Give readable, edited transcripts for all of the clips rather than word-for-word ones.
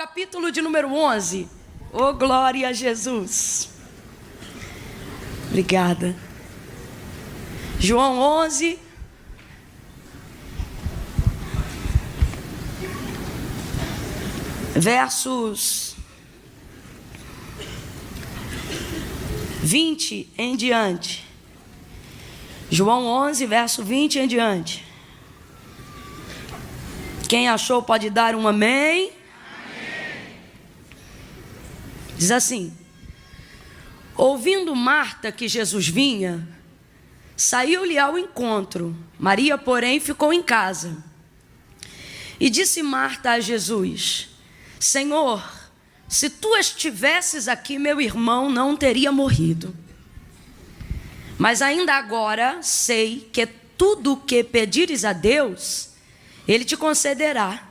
capítulo de número 11. Oh, glória a Jesus. Obrigada. João 11. Versos 20 em diante. João 11, verso 20 em diante. Quem achou pode dar um amém. Amém. Diz assim: ouvindo Marta que Jesus vinha, saiu-lhe ao encontro. Maria, porém, ficou em casa. E disse Marta a Jesus: Senhor, se tu estivesses aqui, meu irmão não teria morrido. Mas ainda agora sei que tudo o que pedires a Deus, Ele te concederá.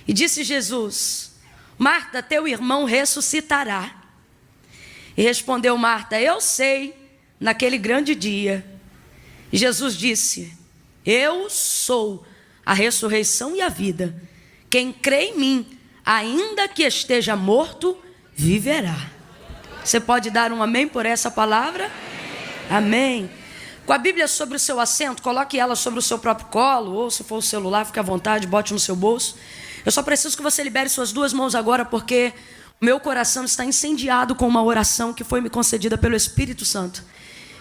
E disse Jesus: Marta, teu irmão ressuscitará. E respondeu Marta: eu sei, naquele grande dia. E Jesus disse: eu sou a ressurreição e a vida. Quem crê em mim, ainda que esteja morto, viverá. Você pode dar um amém por essa palavra? Amém. Com a Bíblia sobre o seu assento, coloque ela sobre o seu próprio colo, ou se for o celular, fique à vontade, bote no seu bolso. Eu só preciso que você libere suas duas mãos agora, porque o meu coração está incendiado com uma oração que foi me concedida pelo Espírito Santo.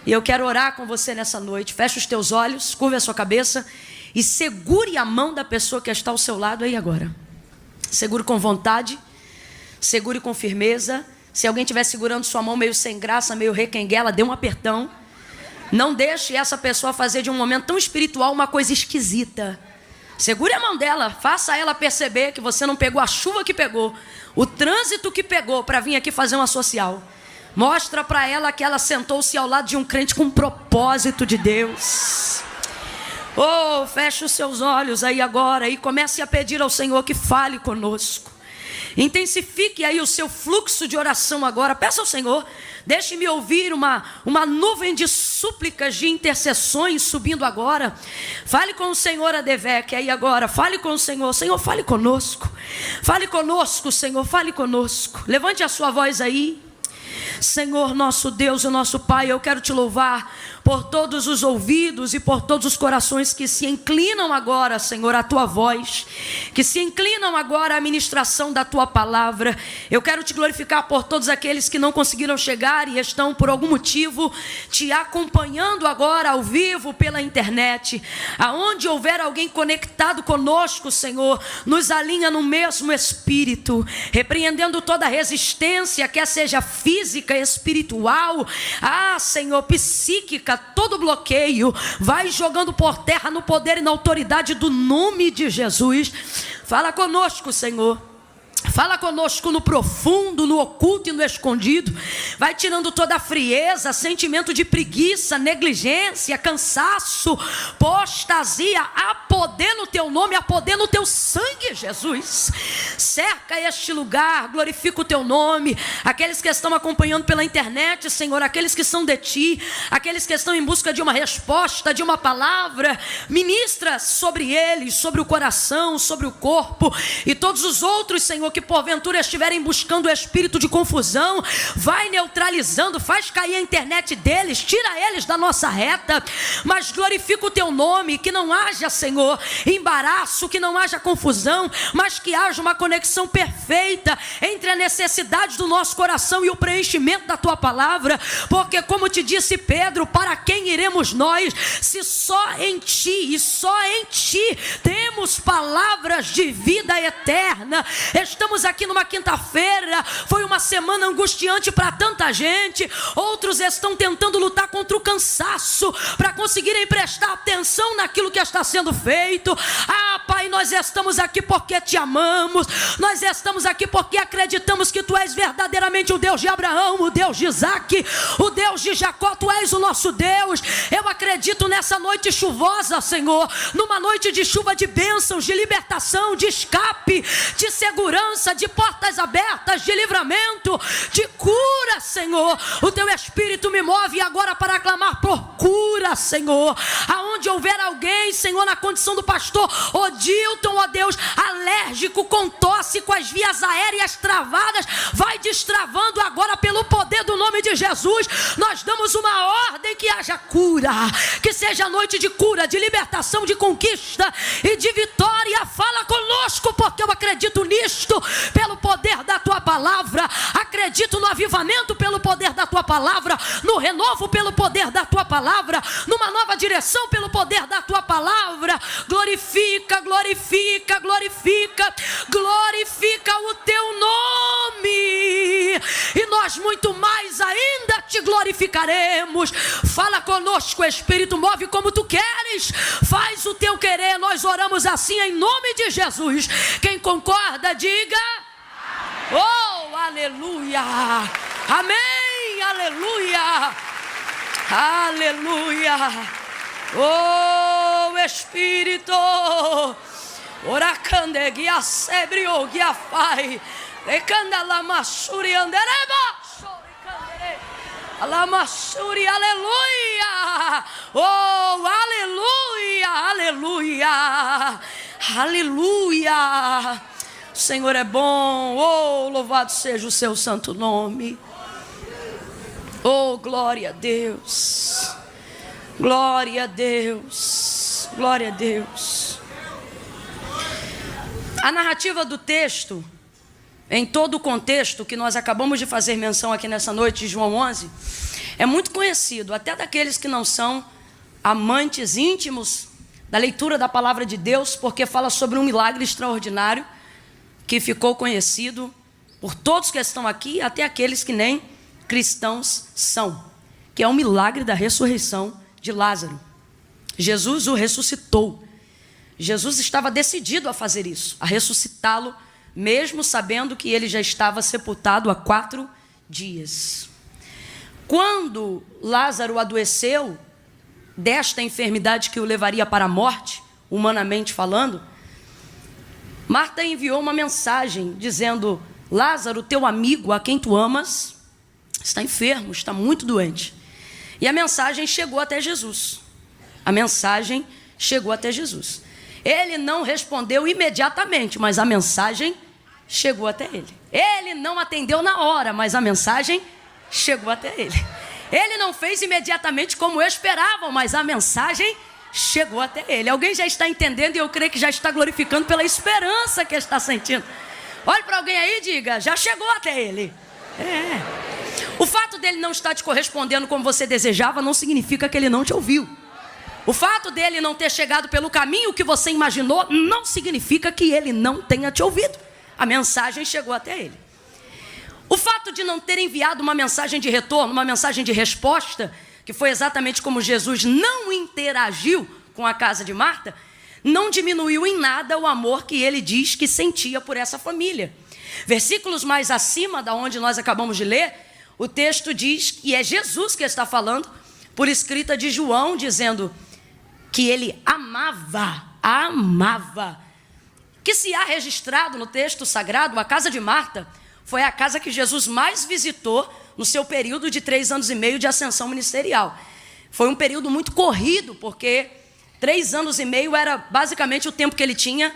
E eu quero orar com você nessa noite. Feche os teus olhos, curve a sua cabeça e segure a mão da pessoa que está ao seu lado aí agora. Segure com vontade, segure com firmeza. Se alguém estiver segurando sua mão meio sem graça, meio requenguela, dê um apertão. Não deixe essa pessoa fazer de um momento tão espiritual uma coisa esquisita. Segure a mão dela, faça ela perceber que você não pegou a chuva que pegou, o trânsito que pegou para vir aqui fazer uma social. Mostra para ela que ela sentou-se ao lado de um crente com um propósito de Deus. Oh, feche os seus olhos aí agora e comece a pedir ao Senhor que fale conosco. Intensifique aí o seu fluxo de oração agora. Peça ao Senhor, deixe-me ouvir uma nuvem de súplicas, de intercessões subindo agora. Fale com o Senhor Adevec aí agora. Fale com o Senhor. Senhor, fale conosco. Fale conosco, Senhor, fale conosco. Levante a sua voz aí. Senhor, nosso Deus e nosso Pai, eu quero te louvar por todos os ouvidos e por todos os corações que se inclinam agora, Senhor, à tua voz, que se inclinam agora à ministração da tua palavra. Eu quero te glorificar por todos aqueles que não conseguiram chegar e estão por algum motivo te acompanhando agora ao vivo pela internet. Aonde houver alguém conectado conosco, Senhor, nos alinha no mesmo espírito, repreendendo toda resistência, quer seja física, espiritual, Senhor, psíquica, todo bloqueio, vai jogando por terra no poder e na autoridade do nome de Jesus. Fala conosco, Senhor. Fala conosco no profundo, no oculto e no escondido. Vai tirando toda a frieza, sentimento de preguiça, negligência, cansaço, apostasia. Há poder no teu nome, há poder no teu sangue, Jesus. Cerca este lugar, glorifica o teu nome. Aqueles que estão acompanhando pela internet, Senhor, aqueles que são de ti, aqueles que estão em busca de uma resposta, de uma palavra, ministra sobre eles, sobre o coração, sobre o corpo e todos os outros, Senhor, que porventura estiverem buscando o espírito de confusão, vai neutralizando, faz cair a internet deles, tira eles da nossa reta, mas glorifica o teu nome, que não haja, Senhor, embaraço, que não haja confusão, mas que haja uma conexão perfeita entre a necessidade do nosso coração e o preenchimento da tua palavra, porque como te disse Pedro, para quem iremos nós, se só em ti e só em ti temos palavras de vida eterna. Estamos aqui numa quinta-feira, foi uma semana angustiante para tanta gente, outros estão tentando lutar contra o cansaço, para conseguirem prestar atenção naquilo que está sendo feito. Pai, nós estamos aqui porque te amamos, nós estamos aqui porque acreditamos que tu és verdadeiramente o Deus de Abraão, o Deus de Isaac, o Deus de Jacó, tu és o nosso Deus. Eu acredito nessa noite chuvosa, Senhor, numa noite de chuva de bênçãos, de libertação, de escape, de segurança, segurança, de portas abertas, de livramento, de cura, Senhor. O teu Espírito me move agora para clamar por cura, Senhor. Aonde houver alguém, Senhor, na condição do pastor Odilton, ó Deus, alérgico, com tosse, com as vias aéreas travadas, vai destravando agora pelo poder do nome de Jesus. Nós damos uma ordem que haja cura, que seja noite de cura, de libertação, de conquista e de vitória. Fala conosco, porque eu acredito nisto, pelo poder da tua palavra. Acredito no avivamento pelo poder da tua palavra, no renovo pelo poder da tua palavra, numa nova direção pelo poder da tua palavra. Glorifica, glorifica, glorifica, glorifica o teu nome, e nós muito mais ainda te glorificaremos. Fala conosco, Espírito, move como tu queres, faz o teu querer. Nós oramos assim em nome de Jesus. Quem concorda, diga amém. Oh, aleluia, amém, aleluia, aleluia. Oh, Espírito, oracande guia sebrio guia fai recanda la masuri andereba la masuri, aleluia. Oh, aleluia, aleluia, aleluia. O Senhor é bom. Oh, louvado seja o seu santo nome. Oh, glória a Deus, glória a Deus, glória a Deus. A narrativa do texto, em todo o contexto que nós acabamos de fazer menção aqui nessa noite de João 11, é muito conhecido, até daqueles que não são amantes íntimos da leitura da palavra de Deus, porque fala sobre um milagre extraordinário que ficou conhecido por todos que estão aqui, até aqueles que nem cristãos são, que é o milagre da ressurreição de Lázaro. Jesus o ressuscitou. Jesus estava decidido a fazer isso, a ressuscitá-lo, mesmo sabendo que ele já estava sepultado há 4 dias. Quando Lázaro adoeceu desta enfermidade que o levaria para a morte, humanamente falando, Marta enviou uma mensagem dizendo: Lázaro, teu amigo, a quem tu amas, está enfermo, está muito doente. E a mensagem chegou até Jesus. A mensagem chegou até Jesus. Ele não respondeu imediatamente, mas a mensagem chegou até ele. Ele não atendeu na hora, mas a mensagem chegou até ele. Ele não fez imediatamente como esperavam, mas a mensagem chegou até ele. Alguém já está entendendo, e eu creio que já está glorificando pela esperança que está sentindo. Olhe para alguém aí e diga: já chegou até ele. O fato dele não estar te correspondendo como você desejava não significa que ele não te ouviu. O fato dele não ter chegado pelo caminho que você imaginou não significa que ele não tenha te ouvido. A mensagem chegou até ele. O fato de não ter enviado uma mensagem de retorno, uma mensagem de resposta, que foi exatamente como Jesus não interagiu com a casa de Marta, não diminuiu em nada o amor que ele diz que sentia por essa família. Versículos mais acima da onde nós acabamos de ler, o texto diz que é Jesus que está falando, por escrita de João, dizendo que ele amava. Que se há registrado no texto sagrado, a casa de Marta foi a casa que Jesus mais visitou no seu período de 3 anos e meio de ascensão ministerial. Foi um período muito corrido, porque 3 anos e meio era basicamente o tempo que ele tinha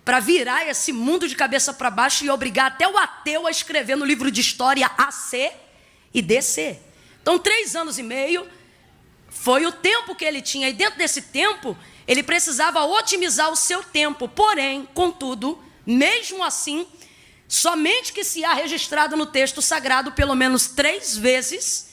para virar esse mundo de cabeça para baixo e obrigar até o ateu a escrever no livro de história AC e DC. Então 3 anos e meio foi o tempo que ele tinha, e dentro desse tempo ele precisava otimizar o seu tempo. Porém, contudo, mesmo assim, somente que se há registrado no texto sagrado pelo menos 3 vezes,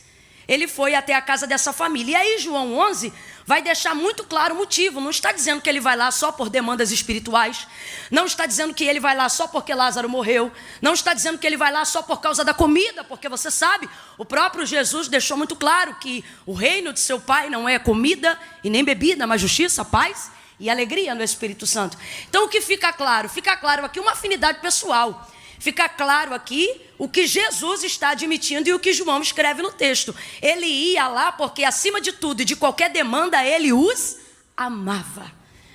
ele foi até a casa dessa família. E aí João 11 vai deixar muito claro o motivo. Não está dizendo que ele vai lá só por demandas espirituais. Não está dizendo que ele vai lá só porque Lázaro morreu. Não está dizendo que ele vai lá só por causa da comida, porque você sabe, o próprio Jesus deixou muito claro que o reino de seu Pai não é comida e nem bebida, mas justiça, paz e alegria no Espírito Santo. Então o que fica claro? Fica claro aqui uma afinidade pessoal. Fica claro aqui o que Jesus está admitindo e o que João escreve no texto. Ele ia lá porque, acima de tudo e de qualquer demanda, ele os amava.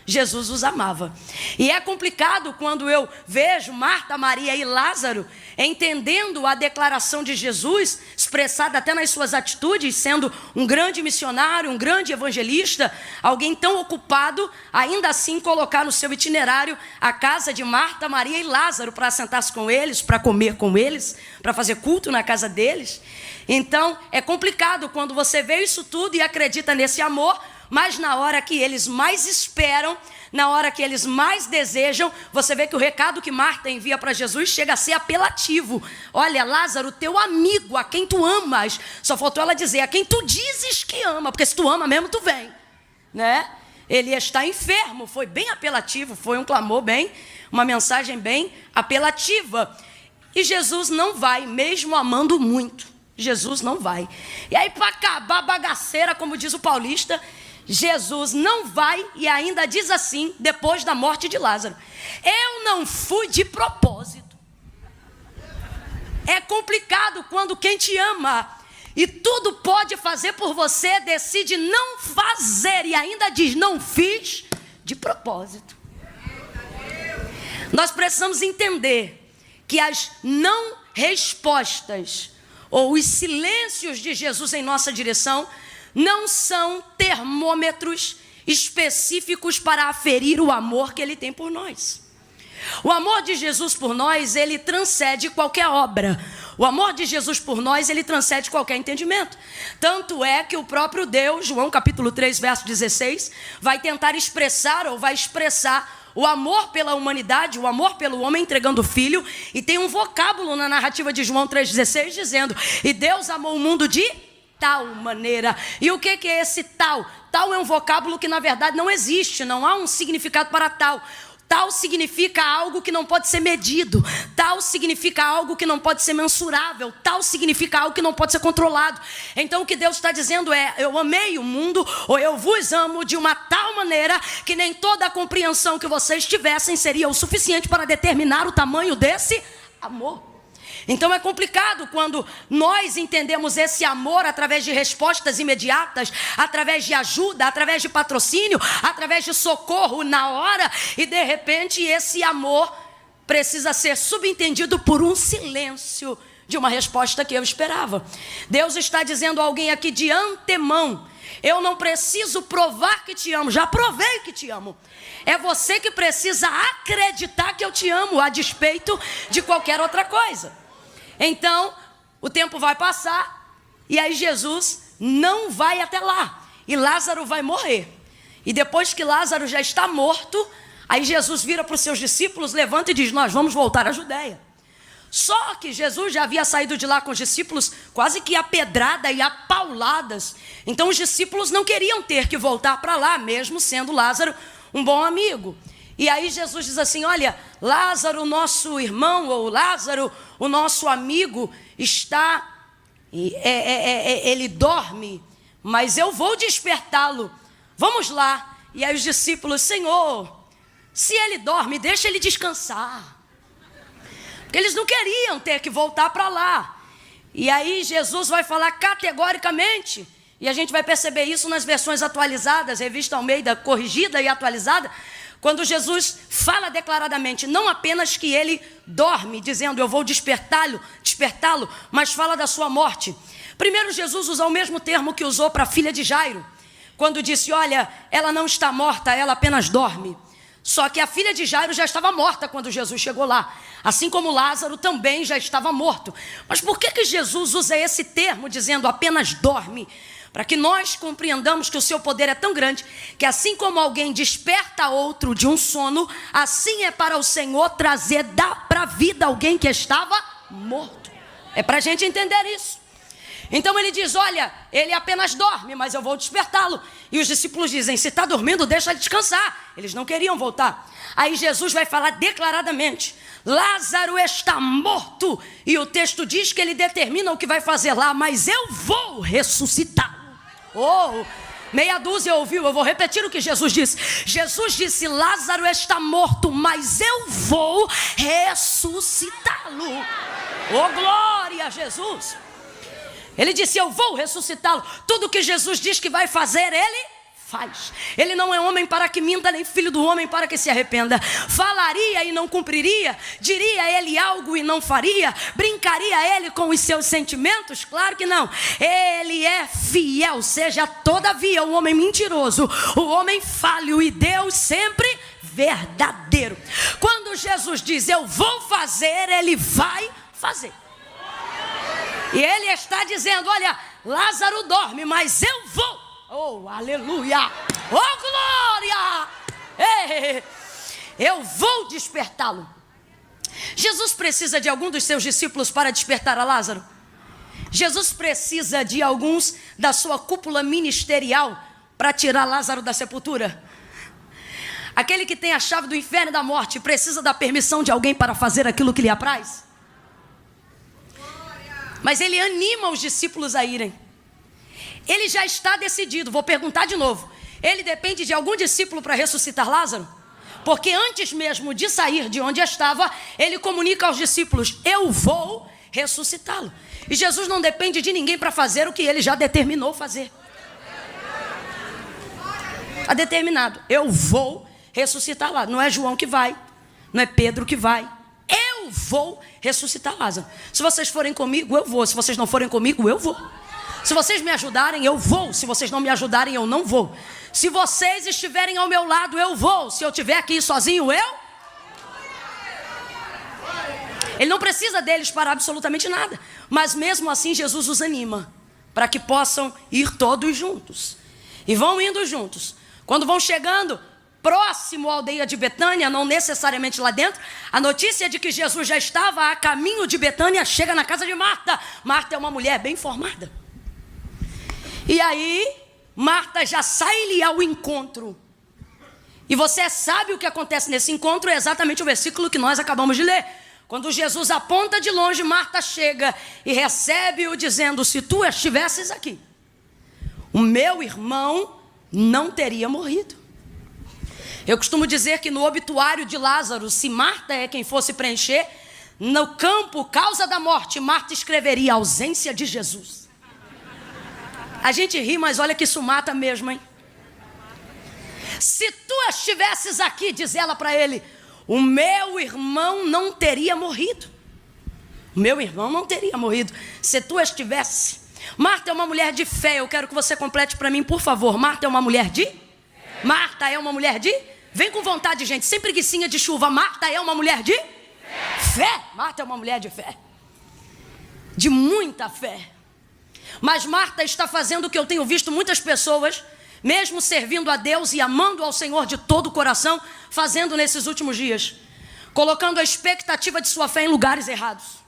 Jesus os amava. E é complicado quando eu vejo Marta, Maria e Lázaro entendendo a declaração de Jesus, expressada até nas suas atitudes, sendo um grande missionário, um grande evangelista, alguém tão ocupado, ainda assim colocar no seu itinerário a casa de Marta, Maria e Lázaro para sentar-se com eles, para comer com eles, para fazer culto na casa deles. Então, é complicado quando você vê isso tudo e acredita nesse amor, mas na hora que eles mais esperam, na hora que eles mais desejam, você vê que o recado que Marta envia para Jesus chega a ser apelativo. Olha, Lázaro, teu amigo, a quem tu amas. Só faltou ela dizer, a quem tu dizes que ama, porque se tu ama mesmo, tu vem, né? Ele está enfermo, foi bem apelativo, foi um clamor bem, uma mensagem bem apelativa. E Jesus não vai, mesmo amando muito. Jesus não vai. E aí, para acabar a bagaceira, como diz o paulista, Jesus não vai e ainda diz assim, depois da morte de Lázaro: eu não fui de propósito. É complicado quando quem te ama e tudo pode fazer por você, decide não fazer e ainda diz, não fiz de propósito. Nós precisamos entender que as não respostas ou os silêncios de Jesus em nossa direção não são termômetros específicos para aferir o amor que Ele tem por nós. O amor de Jesus por nós, ele transcende qualquer obra. O amor de Jesus por nós, ele transcende qualquer entendimento. Tanto é que o próprio Deus, João capítulo 3, verso 16, vai tentar expressar ou vai expressar o amor pela humanidade, o amor pelo homem entregando o filho. E tem um vocábulo na narrativa de João 3,16 dizendo: e Deus amou o mundo de tal maneira. E o que é esse tal? Tal é um vocábulo que na verdade não existe, não há um significado para tal. Tal significa algo que não pode ser medido. Tal significa algo que não pode ser mensurável. Tal significa algo que não pode ser controlado. Então o que Deus está dizendo é: eu amei o mundo, ou eu vos amo de uma tal maneira que nem toda a compreensão que vocês tivessem seria o suficiente para determinar o tamanho desse amor. Então é complicado quando nós entendemos esse amor através de respostas imediatas, através de ajuda, através de patrocínio, através de socorro na hora, e de repente esse amor precisa ser subentendido por um silêncio de uma resposta que eu esperava. Deus está dizendo a alguém aqui de antemão: eu não preciso provar que te amo, já provei que te amo. É você que precisa acreditar que eu te amo, a despeito de qualquer outra coisa. Então, o tempo vai passar, e aí Jesus não vai até lá, e Lázaro vai morrer. E depois que Lázaro já está morto, aí Jesus vira para os seus discípulos, levanta e diz: nós vamos voltar à Judeia. Só que Jesus já havia saído de lá com os discípulos quase que a pedrada e a pauladas. Então os discípulos não queriam ter que voltar para lá, mesmo sendo Lázaro um bom amigo. E aí Jesus diz assim: olha, Lázaro, nosso irmão, ou Lázaro, o nosso amigo, ele dorme, mas eu vou despertá-lo. Vamos lá. E aí os discípulos: Senhor, se ele dorme, deixa ele descansar. Porque eles não queriam ter que voltar para lá. E aí Jesus vai falar categoricamente, e a gente vai perceber isso nas versões atualizadas, Revista Almeida corrigida e atualizada, quando Jesus fala declaradamente, não apenas que ele dorme, dizendo eu vou despertá-lo, mas fala da sua morte. Primeiro, Jesus usa o mesmo termo que usou para a filha de Jairo, quando disse: olha, ela não está morta, ela apenas dorme. Só que a filha de Jairo já estava morta quando Jesus chegou lá, assim como Lázaro também já estava morto. Mas por que Jesus usa esse termo dizendo apenas dorme? Para que nós compreendamos que o seu poder é tão grande, que assim como alguém desperta outro de um sono, assim é para o Senhor trazer para a vida alguém que estava morto. É para a gente entender isso. Então ele diz: olha, ele apenas dorme, mas eu vou despertá-lo. E os discípulos dizem: se está dormindo, deixa ele descansar. Eles não queriam voltar. Aí Jesus vai falar declaradamente: Lázaro está morto. E o texto diz que ele determina o que vai fazer lá: mas eu vou ressuscitá-lo. Oh, meia dúzia ouviu, eu vou repetir o que Jesus disse. Jesus disse: Lázaro está morto, mas eu vou ressuscitá-lo. Oh, glória a Jesus. Ele disse: eu vou ressuscitá-lo. Tudo que Jesus diz que vai fazer, ele faz. Ele não é homem para que minta, nem filho do homem para que se arrependa. Falaria e não cumpriria? Diria ele algo e não faria? Brincaria ele com os seus sentimentos? Claro que não. Ele é fiel, seja todavia o homem mentiroso, o homem falho, e Deus sempre verdadeiro. Quando Jesus diz eu vou fazer, ele vai fazer. E ele está dizendo, olha, Lázaro dorme, mas eu vou. Oh, aleluia! Oh, glória! Ei, eu vou despertá-lo. Jesus precisa de algum dos seus discípulos para despertar a Lázaro? Jesus precisa de alguns da sua cúpula ministerial para tirar Lázaro da sepultura? Aquele que tem a chave do inferno e da morte precisa da permissão de alguém para fazer aquilo que lhe apraz? Mas ele anima os discípulos a irem. Ele já está decidido. Vou perguntar de novo. Ele depende de algum discípulo para ressuscitar Lázaro? Porque antes mesmo de sair de onde estava, ele comunica aos discípulos, eu vou ressuscitá-lo. E Jesus não depende de ninguém para fazer o que ele já determinou fazer. Está determinado. Eu vou ressuscitar Lázaro. Não é João que vai, não é Pedro que vai. Eu vou ressuscitar Lázaro. Se vocês forem comigo, eu vou. Se vocês não forem comigo, eu vou. Se vocês me ajudarem, eu vou. Se vocês não me ajudarem, eu não vou. Se vocês estiverem ao meu lado, eu vou. Se eu estiver aqui sozinho, eu... Ele não precisa deles para absolutamente nada. Mas mesmo assim, Jesus os anima para que possam ir todos juntos. E vão indo juntos. Quando vão chegando próximo à aldeia de Betânia, não necessariamente lá dentro, a notícia de que Jesus já estava a caminho de Betânia chega na casa de Marta. Marta é uma mulher bem formada. E aí, Marta já sai-lhe ao encontro. E você sabe o que acontece nesse encontro? É exatamente o versículo que nós acabamos de ler. Quando Jesus aponta de longe, Marta chega e recebe-o dizendo, se tu estivesses aqui, o meu irmão não teria morrido. Eu costumo dizer que no obituário de Lázaro, se Marta é quem fosse preencher, no campo, causa da morte, Marta escreveria ausência de Jesus. A gente ri, mas olha que isso mata mesmo, hein? Se tu estivesses aqui, diz ela para ele, o meu irmão não teria morrido. O meu irmão não teria morrido se tu estivesse. Marta é uma mulher de fé. Eu quero que você complete para mim, por favor. Marta é uma mulher de? Marta é uma mulher de? Vem com vontade, gente, sem preguicinha de chuva. Marta é uma mulher de? Fé. Marta é uma mulher de fé. De muita fé. Mas Marta está fazendo o que eu tenho visto muitas pessoas, mesmo servindo a Deus e amando ao Senhor de todo o coração, fazendo nesses últimos dias. Colocando a expectativa de sua fé em lugares errados.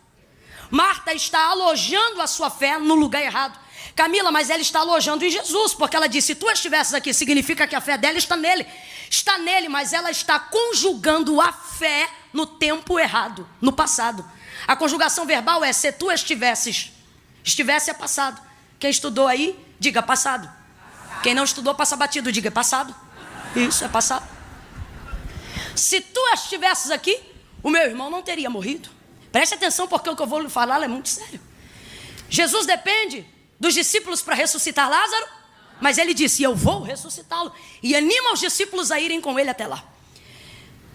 Marta está alojando a sua fé no lugar errado. Camila, mas ela está alojando em Jesus, porque ela disse, se tu estivesses aqui, significa que a fé dela está nele. Está nele, mas ela está conjugando a fé no tempo errado, no passado. A conjugação verbal é, se tu estivesses. Estivesse é passado. Quem estudou aí, diga passado. Quem não estudou, passa batido, diga passado. Isso, é passado. Se tu estivesses aqui, o meu irmão não teria morrido. Preste atenção, porque o que eu vou lhe falar é muito sério. Jesus depende dos discípulos para ressuscitar Lázaro, mas ele disse, eu vou ressuscitá-lo. E anima os discípulos a irem com ele até lá.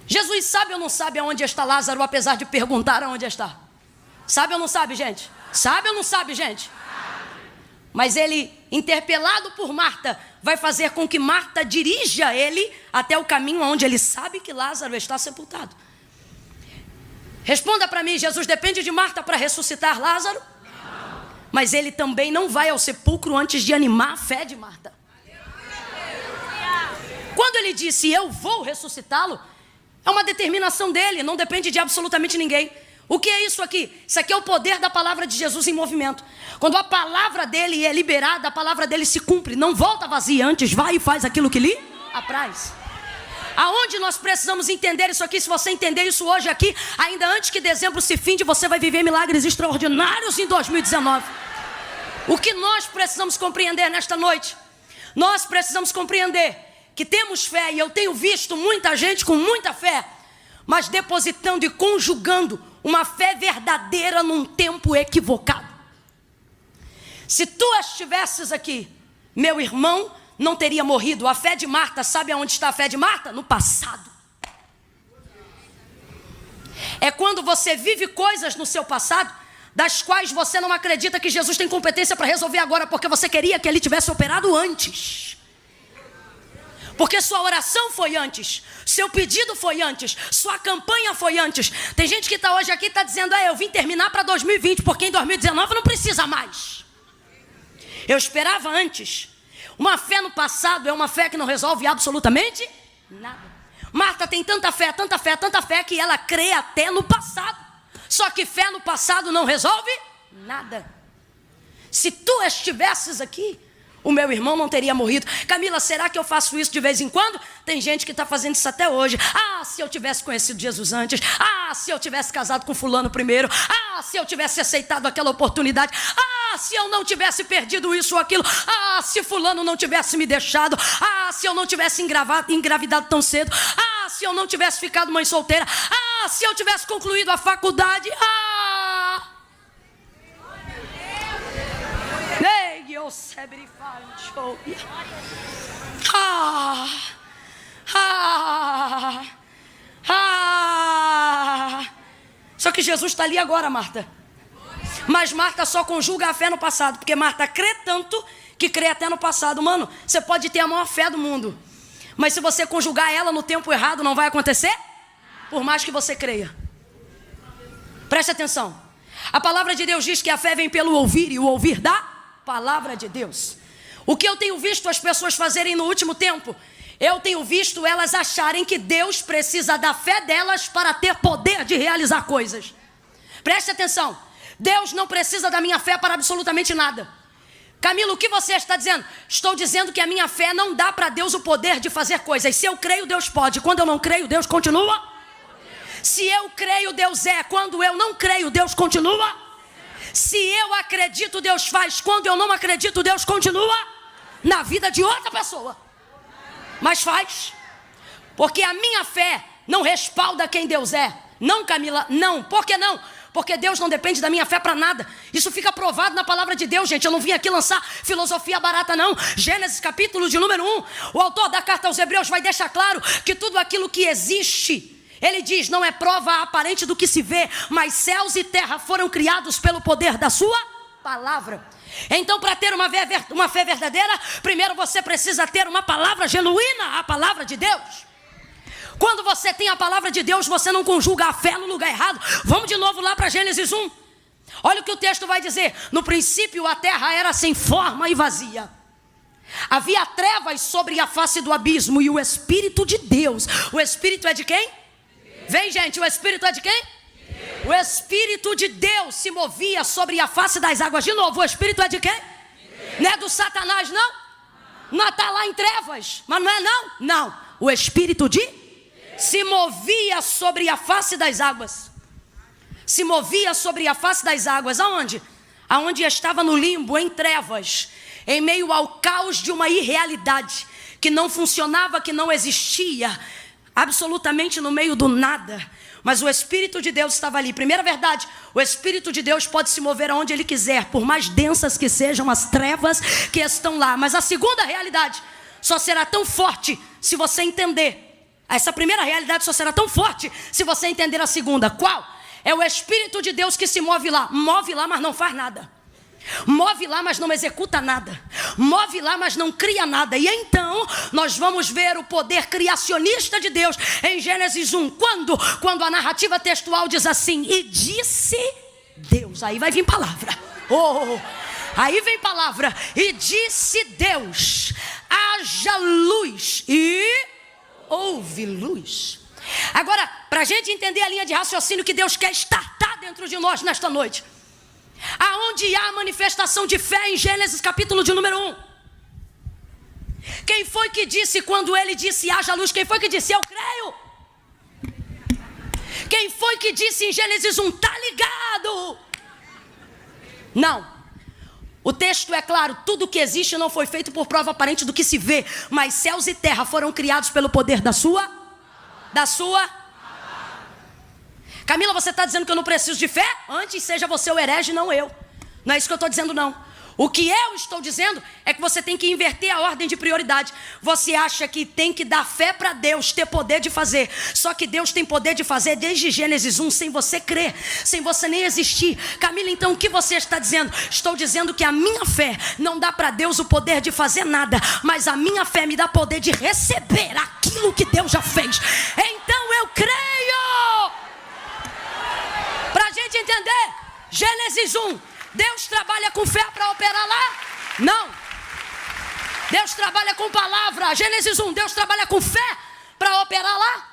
Jesus sabe ou não sabe aonde está Lázaro, apesar de perguntar aonde está? Sabe ou não sabe, gente? Sabe ou não sabe, gente? Mas ele, interpelado por Marta, vai fazer com que Marta dirija ele até o caminho onde ele sabe que Lázaro está sepultado. Responda para mim, Jesus depende de Marta para ressuscitar Lázaro? Não. Mas ele também não vai ao sepulcro antes de animar a fé de Marta. Quando ele disse, eu vou ressuscitá-lo, é uma determinação dele, não depende de absolutamente ninguém. O que é isso aqui? Isso aqui é o poder da palavra de Jesus em movimento. Quando a palavra dele é liberada, a palavra dele se cumpre. Não volta vazia, antes vai e faz aquilo que lhe apraz. Aonde nós precisamos entender isso aqui? Se você entender isso hoje aqui, ainda antes que dezembro se finde, você vai viver milagres extraordinários em 2019. O que nós precisamos compreender nesta noite? Nós precisamos compreender que temos fé, e eu tenho visto muita gente com muita fé, mas depositando e conjugando uma fé verdadeira num tempo equivocado. Se tu estivesses aqui, meu irmão não teria morrido. A fé de Marta, sabe aonde está a fé de Marta? No passado. É quando você vive coisas no seu passado, das quais você não acredita que Jesus tem competência para resolver agora, porque você queria que ele tivesse operado antes. Porque sua oração foi antes, seu pedido foi antes, sua campanha foi antes. Tem gente que está hoje aqui e está dizendo, eu vim terminar para 2020, porque em 2019 não precisa mais. Eu esperava antes. Uma fé no passado é uma fé que não resolve absolutamente nada. Marta tem tanta fé, tanta fé, tanta fé, que ela crê até no passado. Só que fé no passado não resolve nada. Se tu estivesses aqui, o meu irmão não teria morrido. Camila, será que eu faço isso de vez em quando? Tem gente que está fazendo isso até hoje. Se eu tivesse conhecido Jesus antes. Se eu tivesse casado com fulano primeiro. Se eu tivesse aceitado aquela oportunidade. Se eu não tivesse perdido isso ou aquilo. Se fulano não tivesse me deixado. Se eu não tivesse engravidado tão cedo. Se eu não tivesse ficado mãe solteira. Se eu tivesse concluído a faculdade. Só que Jesus está ali agora, Marta. Mas Marta só conjuga a fé no passado, porque Marta crê tanto que crê até no passado. Mano, você pode ter a maior fé do mundo, mas se você conjugar ela no tempo errado, não vai acontecer, por mais que você creia. Preste atenção. A palavra de Deus diz que a fé vem pelo ouvir, e o ouvir da palavra de Deus. O que eu tenho visto as pessoas fazerem no último tempo, eu tenho visto elas acharem que Deus precisa da fé delas para ter poder de realizar coisas. Preste atenção. Deus não precisa da minha fé para absolutamente nada. Camila, o que você está dizendo? Estou dizendo que a minha fé não dá para Deus o poder de fazer coisas. Se eu creio, Deus pode. Quando eu não creio, Deus continua. Se eu creio, Deus é. Quando eu não creio, Deus continua. Se eu acredito, Deus faz. Quando eu não acredito, Deus continua na vida de outra pessoa. Mas faz. Porque a minha fé não respalda quem Deus é. Não, Camila, não. Por que não? Porque Deus não depende da minha fé para nada. Isso fica provado na palavra de Deus, gente. Eu não vim aqui lançar filosofia barata, não. Gênesis capítulo de número 1. O autor da carta aos Hebreus vai deixar claro que tudo aquilo que existe, ele diz, não é prova aparente do que se vê, mas céus e terra foram criados pelo poder da sua palavra. Então, para ter uma fé verdadeira, primeiro você precisa ter uma palavra genuína, a palavra de Deus. Quando você tem a palavra de Deus, você não conjuga a fé no lugar errado. Vamos de novo lá para Gênesis 1. Olha o que o texto vai dizer. No princípio a terra era sem forma e vazia. Havia trevas sobre a face do abismo e o Espírito de Deus. O Espírito é de quem? Vem, gente, o Espírito é de quem? O Espírito de Deus se movia sobre a face das águas. De novo, o Espírito é de quem? Não é do Satanás, não? Não está lá em trevas, mas não é não? Não, o Espírito de Deus se movia sobre a face das águas. Se movia sobre a face das águas. Aonde? Aonde estava no limbo, em trevas, em meio ao caos de uma irrealidade que não funcionava, que não existia, absolutamente no meio do nada. Mas o Espírito de Deus estava ali. Primeira verdade, o Espírito de Deus pode se mover aonde Ele quiser, por mais densas que sejam as trevas que estão lá. Mas a segunda realidade só será tão forte se você entender. Essa primeira realidade só será tão forte se você entender a segunda. Qual? É o Espírito de Deus que se move lá. Move lá, mas não faz nada. Move lá, mas não executa nada. Move lá, mas não cria nada. E então nós vamos ver o poder criacionista de Deus em Gênesis 1. Quando a narrativa textual diz assim: e disse Deus. Aí vai vir palavra. Aí vem palavra. E disse Deus: haja luz. E houve luz. Agora, para a gente entender a linha de raciocínio que Deus quer estartar dentro de nós nesta noite, aonde há a manifestação de fé em Gênesis capítulo de número 1. Quem foi que disse quando ele disse haja luz? Quem foi que disse eu creio? Quem foi que disse em Gênesis 1 tá ligado? Não. O texto é claro, tudo que existe não foi feito por prova aparente do que se vê, mas céus e terra foram criados pelo poder da sua. Camila, você está dizendo que eu não preciso de fé? Antes seja você o herege, não eu. Não é isso que eu estou dizendo, não. O que eu estou dizendo é que você tem que inverter a ordem de prioridade. Você acha que tem que dar fé para Deus ter poder de fazer. Só que Deus tem poder de fazer desde Gênesis 1, sem você crer, sem você nem existir. Camila, então o que você está dizendo? Estou dizendo que a minha fé não dá para Deus o poder de fazer nada, mas a minha fé me dá poder de receber aquilo que Deus já fez. Então eu creio. Para a gente entender, Gênesis 1, Deus trabalha com fé para operar lá? Não. Deus trabalha com palavra. Gênesis 1, Deus trabalha com fé para operar lá?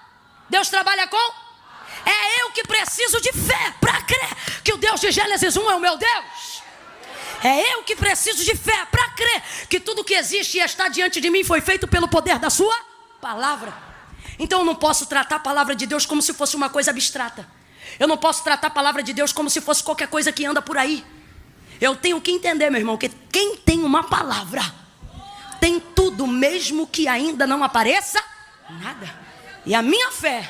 Deus trabalha com? É eu que preciso de fé para crer que o Deus de Gênesis 1 é o meu Deus. É eu que preciso de fé para crer que tudo que existe e está diante de mim foi feito pelo poder da sua palavra. Então eu não posso tratar a palavra de Deus como se fosse uma coisa abstrata. Eu não posso tratar a palavra de Deus como se fosse qualquer coisa que anda por aí. Eu tenho que entender, meu irmão, que quem tem uma palavra tem tudo, mesmo que ainda não apareça nada. E a minha fé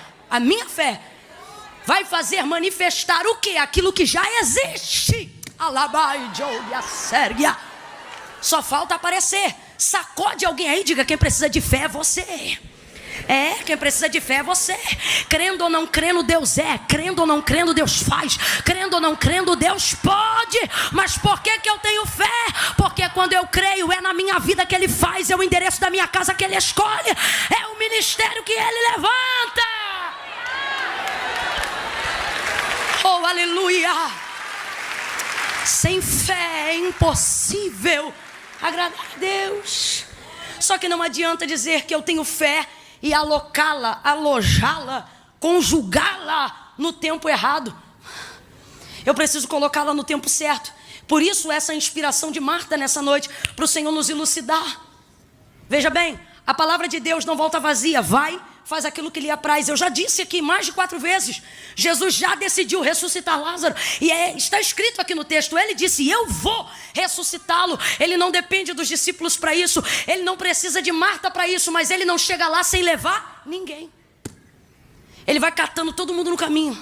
vai fazer manifestar o quê? Aquilo que já existe. Alabai, Joia, Sérgia. Só falta aparecer. Sacode alguém aí, diga: quem precisa de fé é você. Quem precisa de fé é você. Crendo ou não crendo, Deus é. Crendo ou não crendo, Deus faz. Crendo ou não crendo, Deus pode. Mas por que eu tenho fé? Porque quando eu creio, é na minha vida que Ele faz. É o endereço da minha casa que Ele escolhe. É o ministério que Ele levanta. Oh, aleluia. Sem fé é impossível agradar a Deus. Só que não adianta dizer que eu tenho fé e alocá-la, alojá-la, conjugá-la no tempo errado. Eu preciso colocá-la no tempo certo. Por isso essa inspiração de Marta nessa noite, para o Senhor nos elucidar. Veja bem, a palavra de Deus não volta vazia. Vai, faz aquilo que lhe apraz. Eu já disse aqui mais de 4 vezes. Jesus já decidiu ressuscitar Lázaro. E está escrito aqui no texto. Ele disse: eu vou ressuscitá-lo. Ele não depende dos discípulos para isso. Ele não precisa de Marta para isso. Mas ele não chega lá sem levar ninguém. Ele vai catando todo mundo no caminho.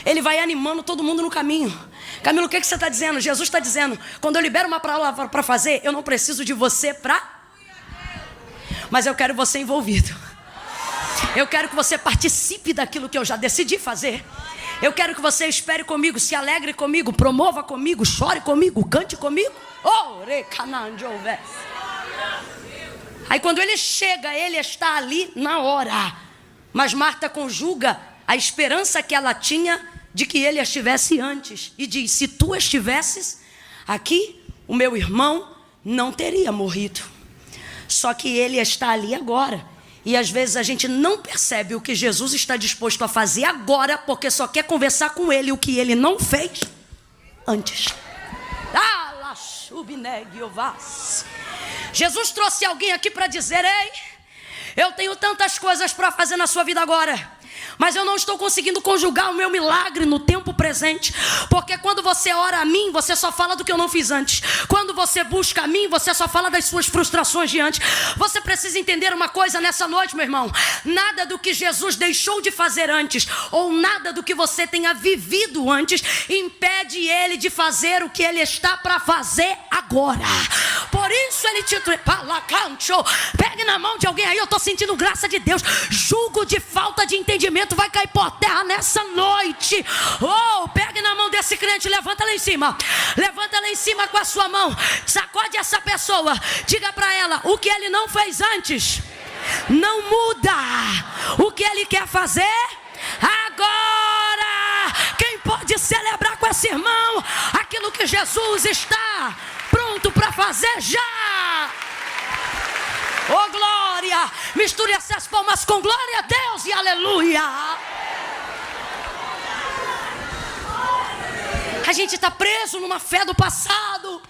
Ele vai animando todo mundo no caminho. Camilo, o que você está dizendo? Jesus está dizendo: quando eu libero uma palavra para fazer, eu não preciso de você para... Mas eu quero você envolvido. Eu quero que você participe daquilo que eu já decidi fazer. Eu quero que você espere comigo, se alegre comigo, promova comigo, chore comigo, cante comigo. Aí quando ele chega, ele está ali na hora. Mas Marta conjuga a esperança que ela tinha de que ele estivesse antes. E diz: se tu estivesses aqui, o meu irmão não teria morrido. Só que ele está ali agora. E às vezes a gente não percebe o que Jesus está disposto a fazer agora, porque só quer conversar com ele o que ele não fez antes. Jesus trouxe alguém aqui para dizer: ei, eu tenho tantas coisas para fazer na sua vida agora, mas eu não estou conseguindo conjugar o meu milagre no tempo presente. Porque quando você ora a mim, você só fala do que eu não fiz antes. Quando você busca a mim, você só fala das suas frustrações de antes. Você precisa entender uma coisa nessa noite, meu irmão: nada do que Jesus deixou de fazer antes, ou nada do que você tenha vivido antes, impede ele de fazer o que ele está para fazer agora. Por isso ele te... Pegue na mão de alguém aí, eu estou sentindo graça de Deus. Julgo de falta de entendimento vai cair por terra nessa noite. Pegue na mão desse crente, levanta lá em cima. Levanta lá em cima com a sua mão. Sacode essa pessoa. Diga para ela: o que ele não fez antes não muda. O que ele quer fazer agora. Quem pode celebrar com esse irmão aquilo que Jesus está pronto para fazer já? Oh, glória! Misture essas palmas com glória a Deus e aleluia! A gente está preso numa fé do passado.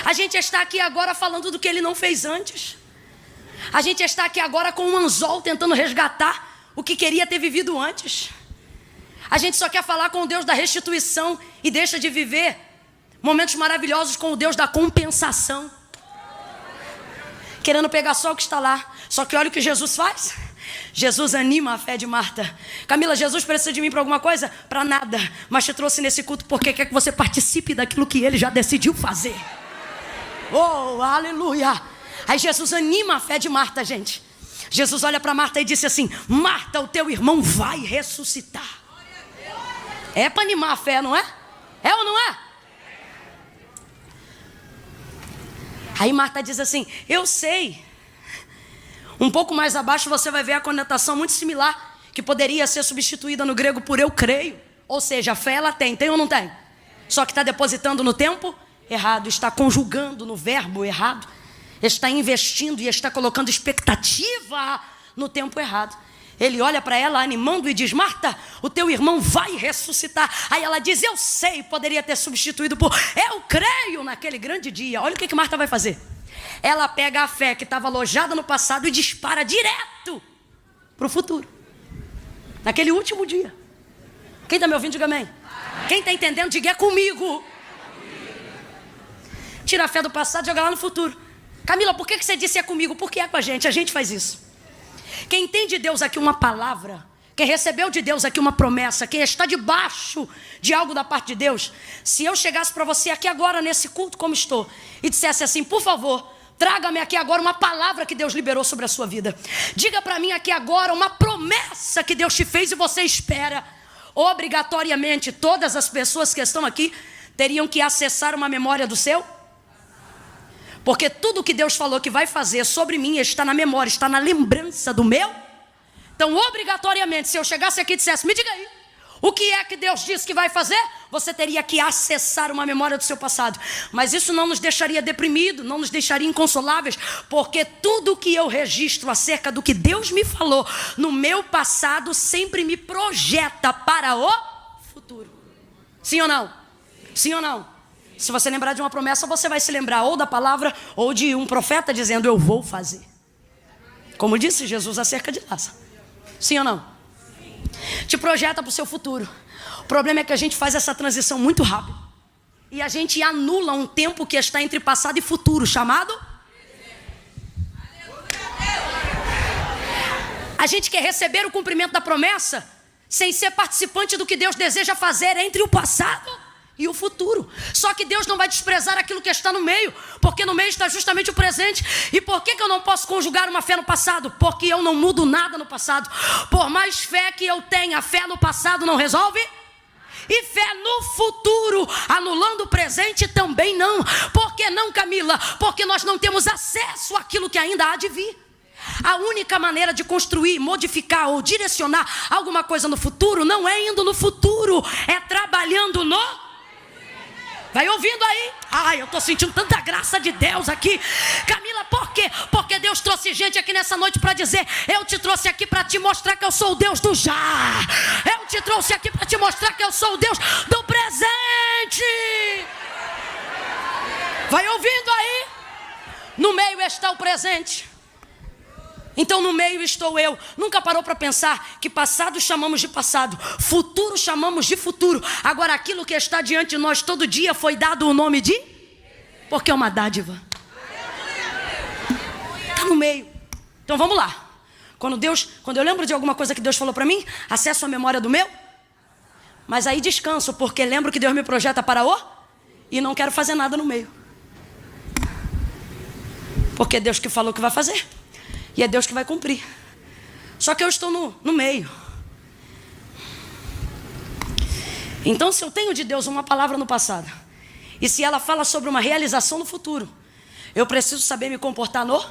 A gente está aqui agora falando do que ele não fez antes. A gente está aqui agora com um anzol tentando resgatar o que queria ter vivido antes. A gente só quer falar com o Deus da restituição e deixa de viver momentos maravilhosos com o Deus da compensação. Querendo pegar só o que está lá. Só que olha o que Jesus faz. Jesus anima a fé de Marta. Camila, Jesus precisa de mim para alguma coisa? Para nada. Mas te trouxe nesse culto porque quer que você participe daquilo que ele já decidiu fazer. Oh, aleluia. Aí Jesus anima a fé de Marta, gente. Jesus olha para Marta e disse assim: Marta, o teu irmão vai ressuscitar. É para animar a fé, não é? É ou não é? Aí Marta diz assim: eu sei. Um pouco mais abaixo você vai ver a conotação muito similar, que poderia ser substituída no grego por eu creio. Ou seja, a fé ela tem ou não tem? Só que está depositando no tempo errado, está conjugando no verbo errado, está investindo e está colocando expectativa no tempo errado. Ele olha para ela animando e diz: Marta, o teu irmão vai ressuscitar. Aí ela diz: eu sei, poderia ter substituído por eu creio naquele grande dia. Olha o que Marta vai fazer. Ela pega a fé que estava alojada no passado e dispara direto para o futuro, naquele último dia. Quem está me ouvindo, diga amém. Quem está entendendo, diga é comigo. Tira a fé do passado e joga lá no futuro. Camila, por que você disse é comigo? Porque é com a gente faz isso. Quem tem de Deus aqui uma palavra, quem recebeu de Deus aqui uma promessa, quem está debaixo de algo da parte de Deus, se eu chegasse para você aqui agora nesse culto como estou e dissesse assim: por favor, traga-me aqui agora uma palavra que Deus liberou sobre a sua vida. Diga para mim aqui agora uma promessa que Deus te fez e você espera. Obrigatoriamente todas as pessoas que estão aqui teriam que acessar uma memória do seu, porque tudo que Deus falou que vai fazer sobre mim está na memória, está na lembrança do meu. Então obrigatoriamente, se eu chegasse aqui e dissesse: me diga aí, o que é que Deus disse que vai fazer? Você teria que acessar uma memória do seu passado. Mas isso não nos deixaria deprimidos, não nos deixaria inconsoláveis, porque tudo que eu registro acerca do que Deus me falou no meu passado sempre me projeta para o futuro. Sim ou não? Sim ou não? Se você lembrar de uma promessa, você vai se lembrar ou da palavra ou de um profeta dizendo: eu vou fazer. Como disse Jesus acerca de Lázaro. Sim ou não? Te projeta para o seu futuro. O problema é que a gente faz essa transição muito rápido e a gente anula um tempo que está entre passado e futuro, chamado. A gente quer receber o cumprimento da promessa sem ser participante do que Deus deseja fazer entre o passado e o futuro. Só que Deus não vai desprezar aquilo que está no meio, porque no meio está justamente o presente. E por que eu não posso conjugar uma fé no passado? Porque eu não mudo nada no passado. Por mais fé que eu tenha, fé no passado não resolve. E fé no futuro, anulando o presente, também não. Por que não, Camila? Porque nós não temos acesso àquilo que ainda há de vir. A única maneira de construir, modificar ou direcionar alguma coisa no futuro não é indo no futuro, é trabalhando no... Vai ouvindo aí? Ai, eu estou sentindo tanta graça de Deus aqui. Camila, por quê? Porque Deus trouxe gente aqui nessa noite para dizer: eu te trouxe aqui para te mostrar que eu sou o Deus do já. Eu te trouxe aqui para te mostrar que eu sou o Deus do presente. Vai ouvindo aí? No meio está o presente. Então no meio estou eu. Nunca parou para pensar que passado chamamos de passado, futuro chamamos de futuro. Agora aquilo que está diante de nós todo dia foi dado o nome de... Porque é uma dádiva. Está no meio. Então vamos lá. Quando eu lembro de alguma coisa que Deus falou para mim, acesso a memória do meu. Mas aí descanso, porque lembro que Deus me projeta para o... E não quero fazer nada no meio. Porque é Deus que falou que vai fazer. E é Deus que vai cumprir. Só que eu estou no meio. Então, se eu tenho de Deus uma palavra no passado, e se ela fala sobre uma realização no futuro, eu preciso saber me comportar no...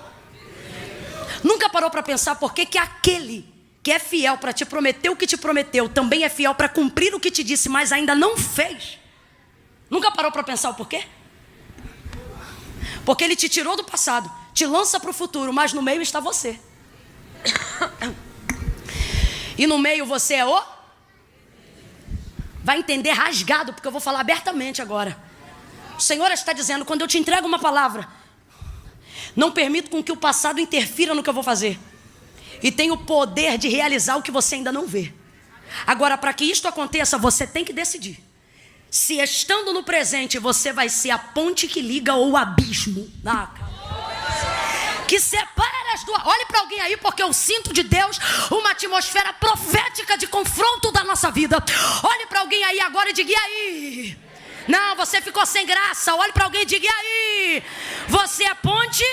Nunca parou para pensar por que aquele que é fiel para te prometer o que te prometeu também é fiel para cumprir o que te disse, mas ainda não fez? Nunca parou para pensar o porquê? Porque ele te tirou do passado, te lança para o futuro, mas no meio está você. E no meio você é o... Vai entender rasgado, porque eu vou falar abertamente agora. O Senhor está dizendo: quando eu te entrego uma palavra, não permito com que o passado interfira no que eu vou fazer. E tenho o poder de realizar o que você ainda não vê. Agora, para que isto aconteça, você tem que decidir. Se estando no presente você vai ser a ponte que liga ou o abismo. que separas do... Olhe para alguém aí, porque eu sinto de Deus uma atmosfera profética de confronto da nossa vida. Olhe para alguém aí agora e diga: e aí? Não, você ficou sem graça. Olhe para alguém e diga: e aí? Você é ponte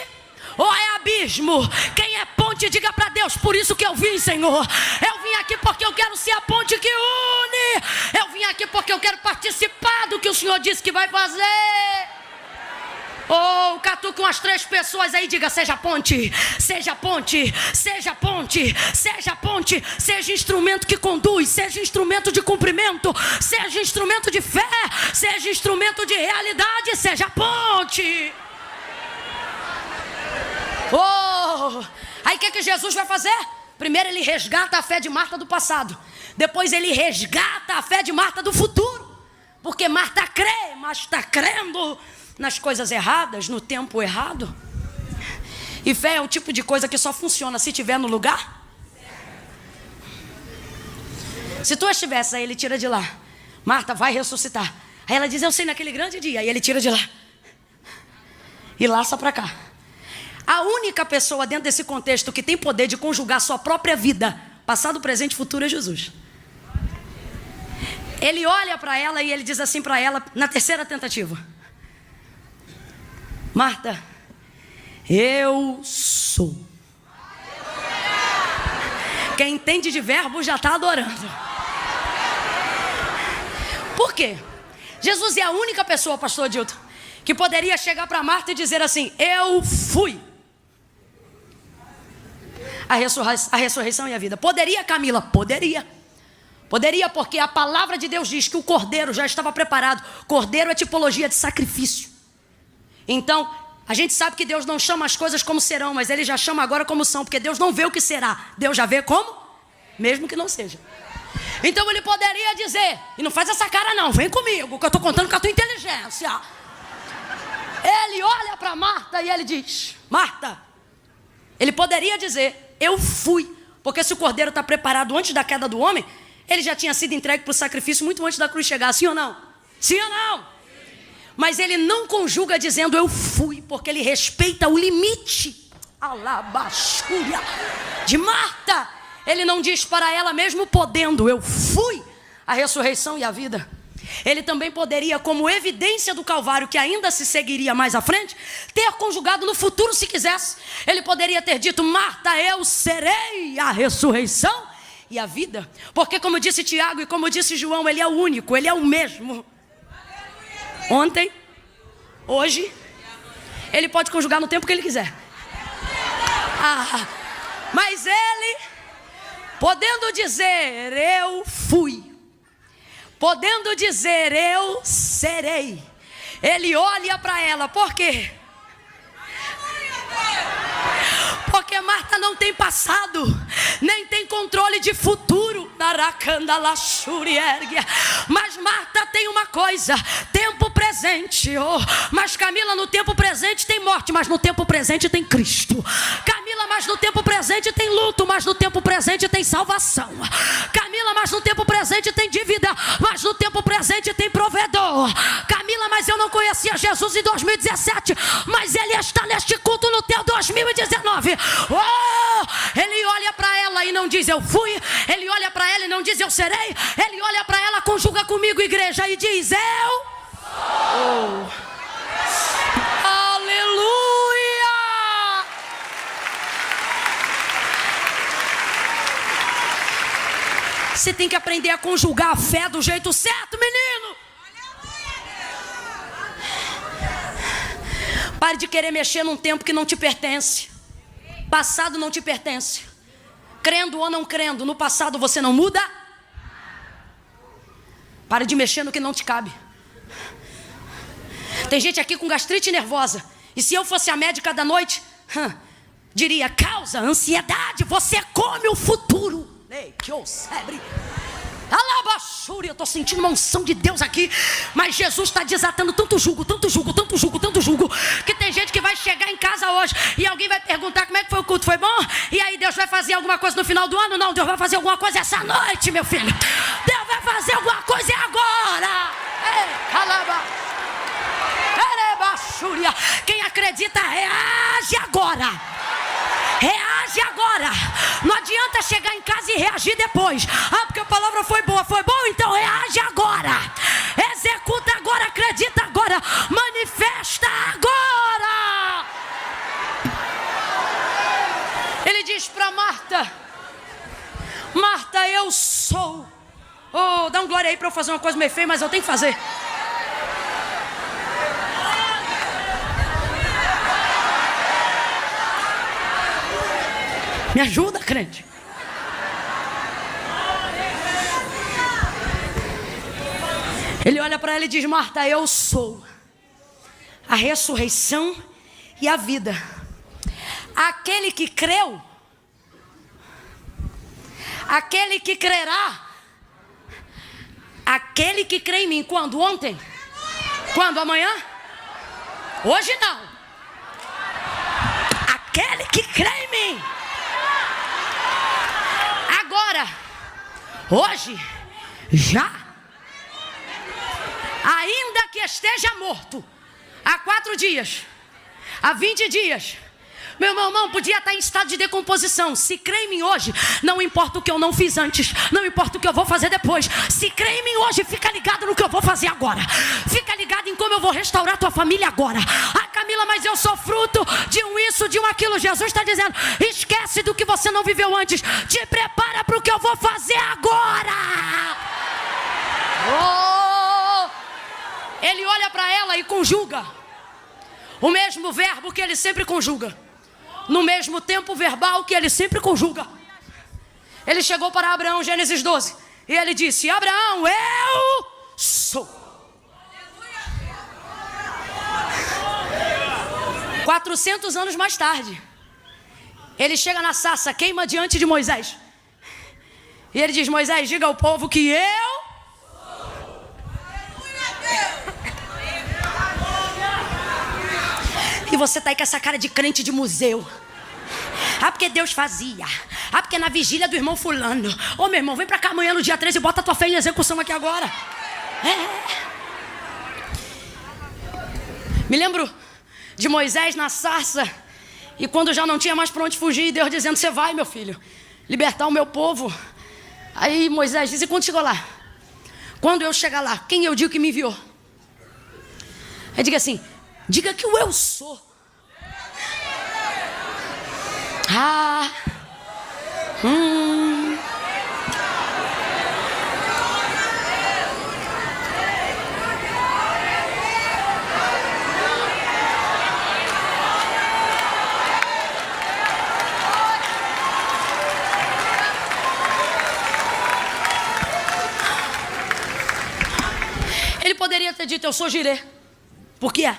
ou é abismo? Quem é ponte, diga para Deus: por isso que eu vim, Senhor. Eu vim aqui porque eu quero ser a ponte que une. Eu vim aqui porque eu quero participar do que o Senhor disse que vai fazer. Oh, catuque umas 3 pessoas aí, diga: seja ponte, seja ponte, seja ponte, seja ponte, seja instrumento que conduz, seja instrumento de cumprimento, seja instrumento de fé, seja instrumento de realidade, seja ponte. Oh, aí o que Jesus vai fazer? Primeiro ele resgata a fé de Marta do passado, depois ele resgata a fé de Marta do futuro, porque Marta crê, mas está crendo nas coisas erradas, no tempo errado. E fé é o tipo de coisa que só funciona se estiver no lugar. Se tu estivesse aí, ele tira de lá: Marta, vai ressuscitar. Aí ela diz: eu sei, naquele grande dia. Aí ele tira de lá e laça para cá. A única pessoa dentro desse contexto que tem poder de conjugar sua própria vida, passado, presente e futuro, é Jesus. Ele olha para ela e ele diz assim para ela, na terceira tentativa: Marta, eu sou. Quem entende de verbo já está adorando. Por quê? Jesus é a única pessoa, pastor Adilton, que poderia chegar para Marta e dizer assim: eu fui a ressurreição e a vida. Poderia, Camila? Poderia. Poderia, porque a palavra de Deus diz que o cordeiro já estava preparado. Cordeiro é tipologia de sacrifício. Então, a gente sabe que Deus não chama as coisas como serão, mas Ele já chama agora como são, porque Deus não vê o que será, Deus já vê como, mesmo que não seja. Então Ele poderia dizer, e não faz essa cara não, vem comigo, que eu estou contando com a tua inteligência. Ele olha para Marta e Ele diz: Marta, Ele poderia dizer: eu fui, porque se o cordeiro está preparado antes da queda do homem, ele já tinha sido entregue para o sacrifício muito antes da cruz chegar, sim ou não? Sim ou não? Mas ele não conjuga dizendo eu fui, porque ele respeita o limite alabachúria de Marta. Ele não diz para ela, mesmo podendo: eu fui a ressurreição e a vida. Ele também poderia, como evidência do Calvário, que ainda se seguiria mais à frente, ter conjugado no futuro se quisesse. Ele poderia ter dito: Marta, eu serei a ressurreição e a vida. Porque, como disse Tiago e como disse João, ele é o único, ele é o mesmo. Ontem, hoje, ele pode conjugar no tempo que ele quiser. Mas ele, podendo dizer eu fui, podendo dizer eu serei, ele olha para ela. Por quê? Porque Marta não tem passado, nem tem controle de futuro. Mas Marta tem uma coisa: tempo presente. Mas Camila, no tempo presente tem morte, mas no tempo presente tem Cristo. Camila, mas no tempo presente tem luto, mas no tempo presente tem salvação. Camila, mas no tempo presente tem dívida, mas no tempo presente tem provedor. Camila, mas eu não conhecia Jesus em 2017, mas Ele está neste culto no teu 2019. Ele olha para ela e não diz eu fui. Ele olha para ela e não diz eu serei. Ele olha para ela, conjuga comigo, igreja, e diz eu sou. Aleluia! Você tem que aprender a conjugar a fé do jeito certo, menino. Pare de querer mexer num tempo que não te pertence. Passado não te pertence. Crendo ou não crendo, no passado você não muda. Pare de mexer no que não te cabe. Tem gente aqui com gastrite nervosa, e se eu fosse a médica da noite, diria: causa ansiedade, você come o futuro. Ei, que oucebre. Alabaxúria, eu estou sentindo uma unção de Deus aqui. Mas Jesus está desatando tanto jugo, tanto jugo, tanto jugo, tanto jugo, que tem gente que vai chegar em casa hoje e alguém vai perguntar como é que foi o culto, foi bom? E aí Deus vai fazer alguma coisa no final do ano? Não, Deus vai fazer alguma coisa essa noite, meu filho. Deus vai fazer alguma coisa agora. Quem acredita reage agora. adianta chegar em casa e reagir depois. Ah, porque a palavra foi boa, então reage agora. Executa agora, acredita agora, manifesta agora. Ele diz para Marta: Marta, eu sou. Oh, dá um glória aí para eu fazer uma coisa meio feia, mas eu tenho que fazer. Me ajuda, crente. Ele olha para ela e diz: Marta, eu sou a ressurreição e a vida. Aquele que creu, aquele que crerá, aquele que crê em mim. Quando? Ontem? Quando? Amanhã? Hoje não. Aquele que crê em mim. Agora. Hoje. Já. Ainda que esteja morto. Há 4 dias. Há 20 dias. Meu irmão, podia estar em estado de decomposição. Se crê em mim hoje, não importa o que eu não fiz antes, não importa o que eu vou fazer depois. Se crê em mim hoje, fica ligado no que eu vou fazer agora. Fica ligado em como eu vou restaurar tua família agora. Ah, Camila, mas eu sou fruto de um isso, de um aquilo. Jesus está dizendo: esquece do que você não viveu antes. Te prepara para o que eu vou fazer agora. Oh! Ele olha para ela e conjuga o mesmo verbo que ele sempre conjuga, no mesmo tempo verbal que ele sempre conjuga. Ele chegou para Abraão, Gênesis 12, e ele disse: Abraão, eu sou. 400 anos mais tarde, ele chega na sarça, queima diante de Moisés, e ele diz: Moisés, diga ao povo que eu sou. E você está aí com essa cara de crente de museu. Ah, porque Deus fazia. Ah, porque na vigília do irmão fulano. Ô, meu irmão, vem pra cá amanhã no dia 13 e bota a tua fé em execução aqui agora. Me lembro de Moisés na sarça, e quando já não tinha mais para onde fugir, Deus dizendo: você vai, meu filho, libertar o meu povo. Aí Moisés diz: e quando chegou lá? Quando eu chegar lá, quem eu digo que me enviou? Aí diga assim: diga que o eu sou. Ah. Ele poderia ter dito: eu sou Jirê. Por que é?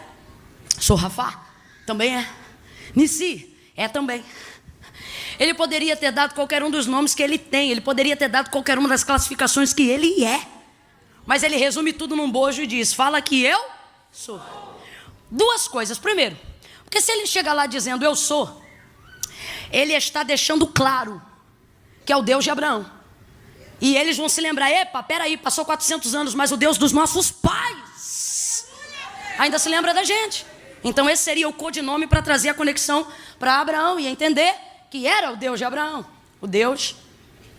Sou Rafá? Também é. Nissi? É também. Ele poderia ter dado qualquer um dos nomes que ele tem. Ele poderia ter dado qualquer uma das classificações que ele é. Mas ele resume tudo num bojo e diz: fala que eu sou. 2 coisas. Primeiro, porque se ele chega lá dizendo eu sou, ele está deixando claro que é o Deus de Abraão. E eles vão se lembrar: epa, peraí, passou 400 anos, mas o Deus dos nossos pais ainda se lembra da gente. Então esse seria o codinome para trazer a conexão para Abraão e entender que era o Deus de Abraão, o Deus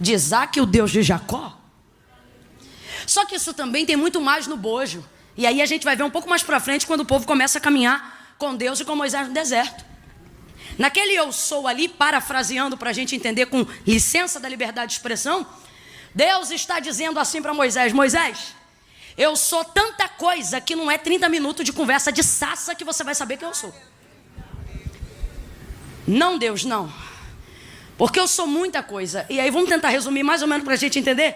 de Isaac e o Deus de Jacó. Só que isso também tem muito mais no bojo. E aí a gente vai ver um pouco mais para frente, quando o povo começa a caminhar com Deus e com Moisés no deserto. Naquele eu sou ali, parafraseando para a gente entender com licença da liberdade de expressão, Deus está dizendo assim para Moisés: Moisés, eu sou tanta coisa que não é 30 minutos de conversa de sassa que você vai saber que eu sou. Não, Deus, não. Porque eu sou muita coisa. E aí vamos tentar resumir mais ou menos para a gente entender.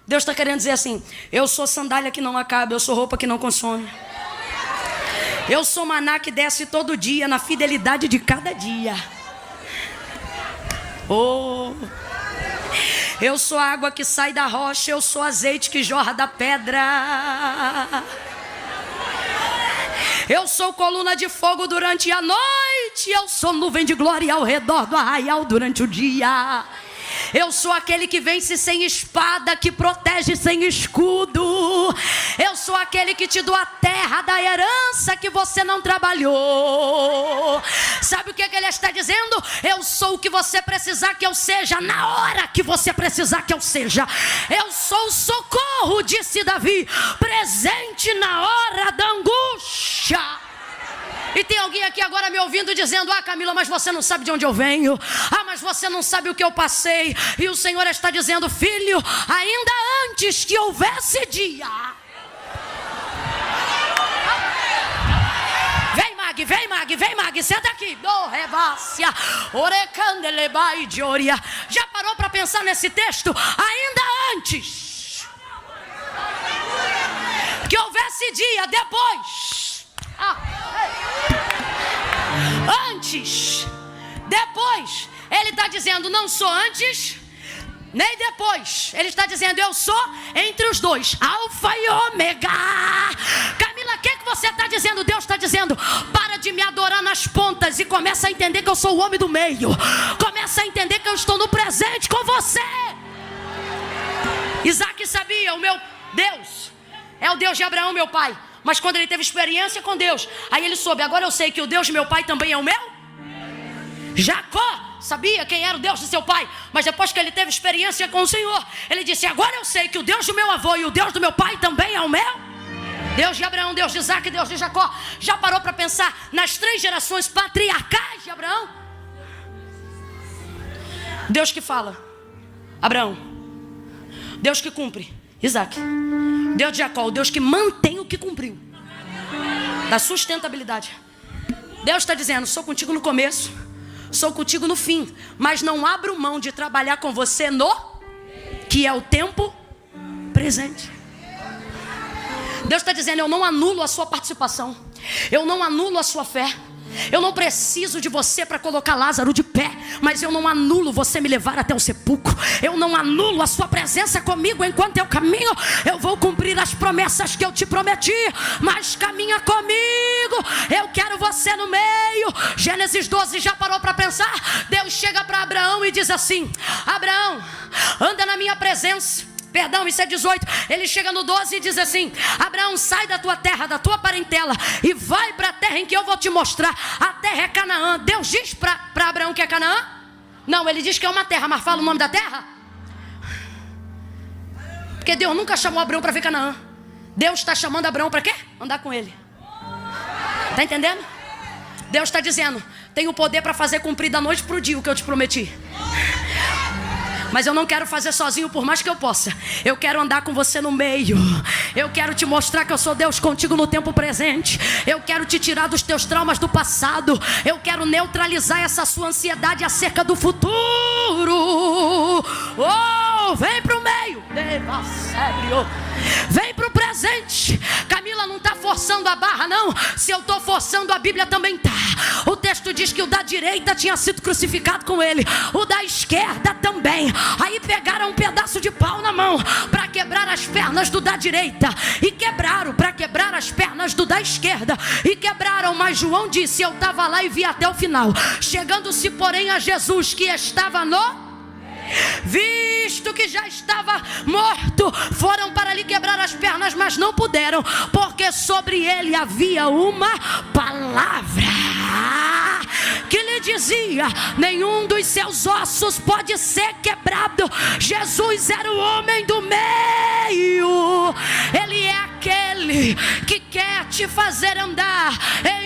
Deus está querendo dizer assim: eu sou sandália que não acaba, eu sou roupa que não consome. Eu sou maná que desce todo dia, na fidelidade de cada dia. Oh, eu sou água que sai da rocha, eu sou azeite que jorra da pedra. Eu sou coluna de fogo durante a noite, eu sou nuvem de glória ao redor do arraial durante o dia. Eu sou aquele que vence sem espada, que protege sem escudo. Eu sou sou aquele que te dou a terra da herança que você não trabalhou. Sabe o que ele está dizendo? Eu sou o que você precisar que eu seja, na hora que você precisar que eu seja. Eu sou o socorro, disse Davi, presente na hora da angústia. E tem alguém aqui agora me ouvindo dizendo: ah, Camila, mas você não sabe de onde eu venho. Ah, mas você não sabe o que eu passei. E o Senhor está dizendo: filho, ainda antes que houvesse dia. Vem Mag, senta aqui. Já parou para pensar nesse texto? Ainda antes que houvesse dia, depois. Antes, depois. Ele está dizendo: não sou antes nem depois. Ele está dizendo: eu sou entre os dois, alfa e ômega. Camila, o que você está dizendo? Deus está dizendo: para de me adorar nas pontas e começa a entender que eu sou o homem do meio. Começa a entender que eu estou no presente com você. Isaac sabia: o meu Deus é o Deus de Abraão, meu pai. Mas quando ele teve experiência com Deus, aí ele soube: agora eu sei que o Deus de meu pai também é o meu. Jacó sabia quem era o Deus de seu pai, mas depois que ele teve experiência com o Senhor, ele disse: agora eu sei que o Deus do meu avô e o Deus do meu pai também é o meu. Deus de Abraão, Deus de Isaac e Deus de Jacó. Já parou para pensar nas 3 gerações patriarcais de Abraão? Deus que fala, Abraão. Deus que cumpre, Isaac. Deus de Jacó, o Deus que mantém o que cumpriu, da sustentabilidade. Deus está dizendo: sou contigo no começo, sou contigo no fim, mas não abro mão de trabalhar com você no que é o tempo presente. Deus está dizendo: eu não anulo a sua participação, eu não anulo a sua fé. Eu não preciso de você para colocar Lázaro de pé, mas eu não anulo você me levar até o sepulcro. Eu não anulo a sua presença comigo enquanto eu caminho. Eu vou cumprir as promessas que eu te prometi, mas caminha comigo. Eu quero você no meio. Gênesis 12, já parou para pensar? Deus chega para Abraão e diz assim: Abraão, anda na minha presença. Perdão, isso é 18. Ele chega no 12 e diz assim: Abraão, sai da tua terra, da tua parentela, e vai para a terra em que eu vou te mostrar. A terra é Canaã. Deus diz para Abraão que é Canaã? Não, ele diz que é uma terra, mas fala o nome da terra? Porque Deus nunca chamou Abraão para ver Canaã. Deus está chamando Abraão para quê? Andar com ele. Está entendendo? Deus está dizendo: tenho poder para fazer cumprir da noite para o dia o que eu te prometi. Mas eu não quero fazer sozinho, por mais que eu possa. Eu quero andar com você no meio. Eu quero te mostrar que eu sou Deus contigo no tempo presente. Eu quero te tirar dos teus traumas do passado. Eu quero neutralizar essa sua ansiedade acerca do futuro. Oh, vem pro meio. Vem pro presente. Camila não está forçando a barra, não. Se eu estou forçando, a Bíblia também está. O texto diz que o da direita tinha sido crucificado com ele, o da esquerda também. Aí pegaram um pedaço de pau na mão para quebrar as pernas do da direita, e quebraram para quebrar as pernas do da esquerda, e quebraram. Mas João disse: eu estava lá e vi até o final. Chegando-se porém a Jesus, que estava no... visto que já estava morto, foram para lhe quebrar as pernas, mas não puderam, porque sobre ele havia uma palavra que lhe dizia: nenhum dos seus ossos pode ser quebrado. Jesus era o homem do meio. Ele é aquele que quer te fazer andar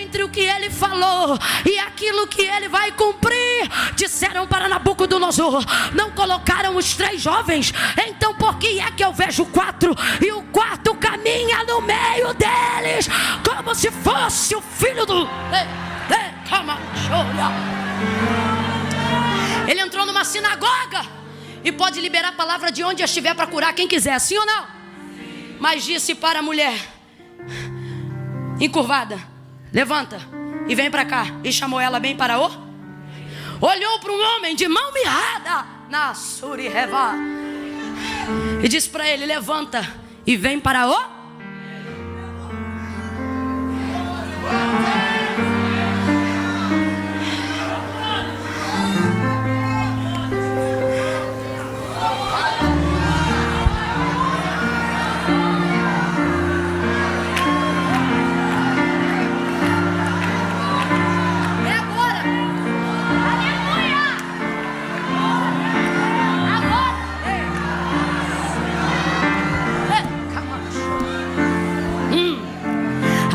entre o que ele falou e aquilo que ele vai cumprir. Disseram para Nabucodonosor: não colocaram os 3 jovens? Então por que é que eu vejo 4 e o 4 caminha no meio deles, como se fosse o filho do... Ele entrou numa sinagoga e pode liberar a palavra de onde estiver para curar quem quiser, sim ou não? Mas disse para a mulher encurvada: levanta e vem para cá. E chamou ela bem para o... olhou para um homem de mão mirrada na Suriheva e disse para ele: levanta e vem para o...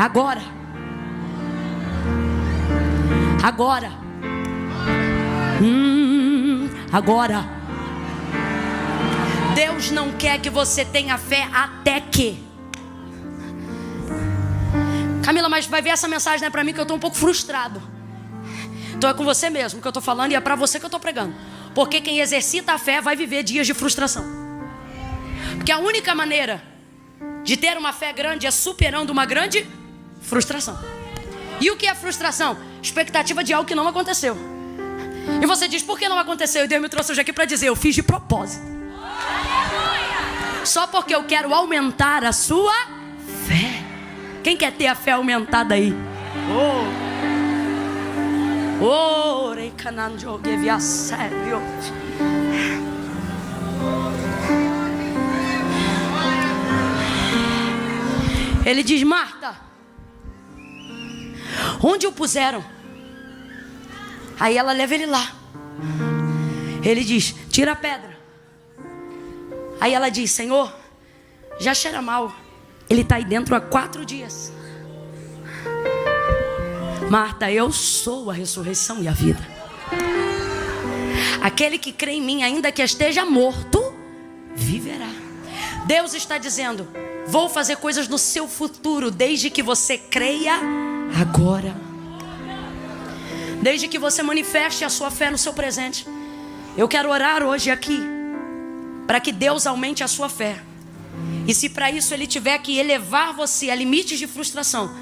Agora. Agora. Agora. Deus não quer que você tenha fé até que. Camila, mas vai ver essa mensagem, não é para mim, que eu estou um pouco frustrado. Então é com você mesmo que eu estou falando e é para você que eu estou pregando. Porque quem exercita a fé vai viver dias de frustração. Porque a única maneira de ter uma fé grande é superando uma grande frustração. E o que é frustração? Expectativa de algo que não aconteceu. E você diz, por que não aconteceu? E Deus me trouxe hoje aqui para dizer, eu fiz de propósito. Só porque eu quero aumentar a sua fé. Quem quer ter a fé aumentada aí? Ele diz, Marta, onde o puseram? Aí ela leva ele lá. Ele diz, tira a pedra. Aí ela diz, Senhor, já cheira mal. Ele está aí dentro há 4 dias. Marta, eu sou a ressurreição e a vida. Aquele que crê em mim, ainda que esteja morto, viverá. Deus está dizendo, vou fazer coisas no seu futuro, desde que você creia agora. Desde que você manifeste a sua fé no seu presente. Eu quero orar hoje aqui, para que Deus aumente a sua fé. E se para isso Ele tiver que elevar você a limites de frustração,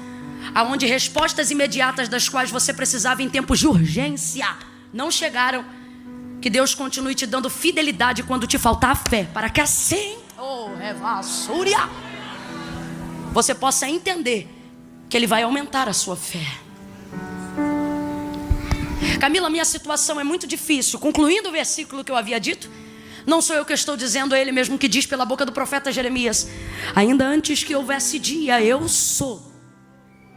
aonde respostas imediatas das quais você precisava em tempos de urgência não chegaram, que Deus continue te dando fidelidade quando te faltar a fé, para que assim, você possa entender que Ele vai aumentar a sua fé. Camila, minha situação é muito difícil. Concluindo o versículo que eu havia dito, não sou eu que estou dizendo, é Ele mesmo que diz pela boca do profeta Jeremias, ainda antes que houvesse dia, eu sou,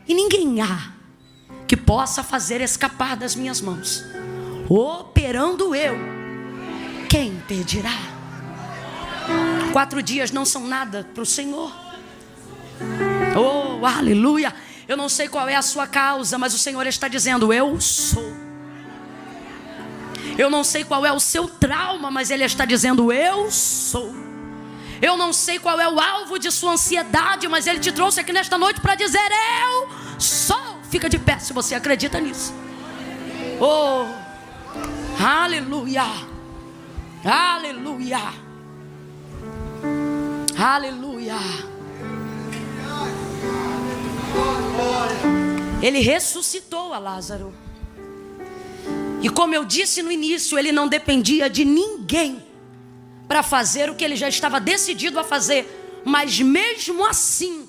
e ninguém há que possa fazer escapar das minhas mãos. Operando eu, quem impedirá? 4 dias não são nada para o Senhor. Oh, aleluia. Eu não sei qual é a sua causa, mas o Senhor está dizendo, eu sou. Eu não sei qual é o seu trauma, mas Ele está dizendo, eu sou. Eu não sei qual é o alvo de sua ansiedade, mas Ele te trouxe aqui nesta noite para dizer, eu sou. Fica de pé se você acredita nisso. Oh, aleluia. Aleluia. Aleluia. Ele ressuscitou a Lázaro. E como eu disse no início, Ele não dependia de ninguém para fazer o que Ele já estava decidido a fazer. Mas mesmo assim,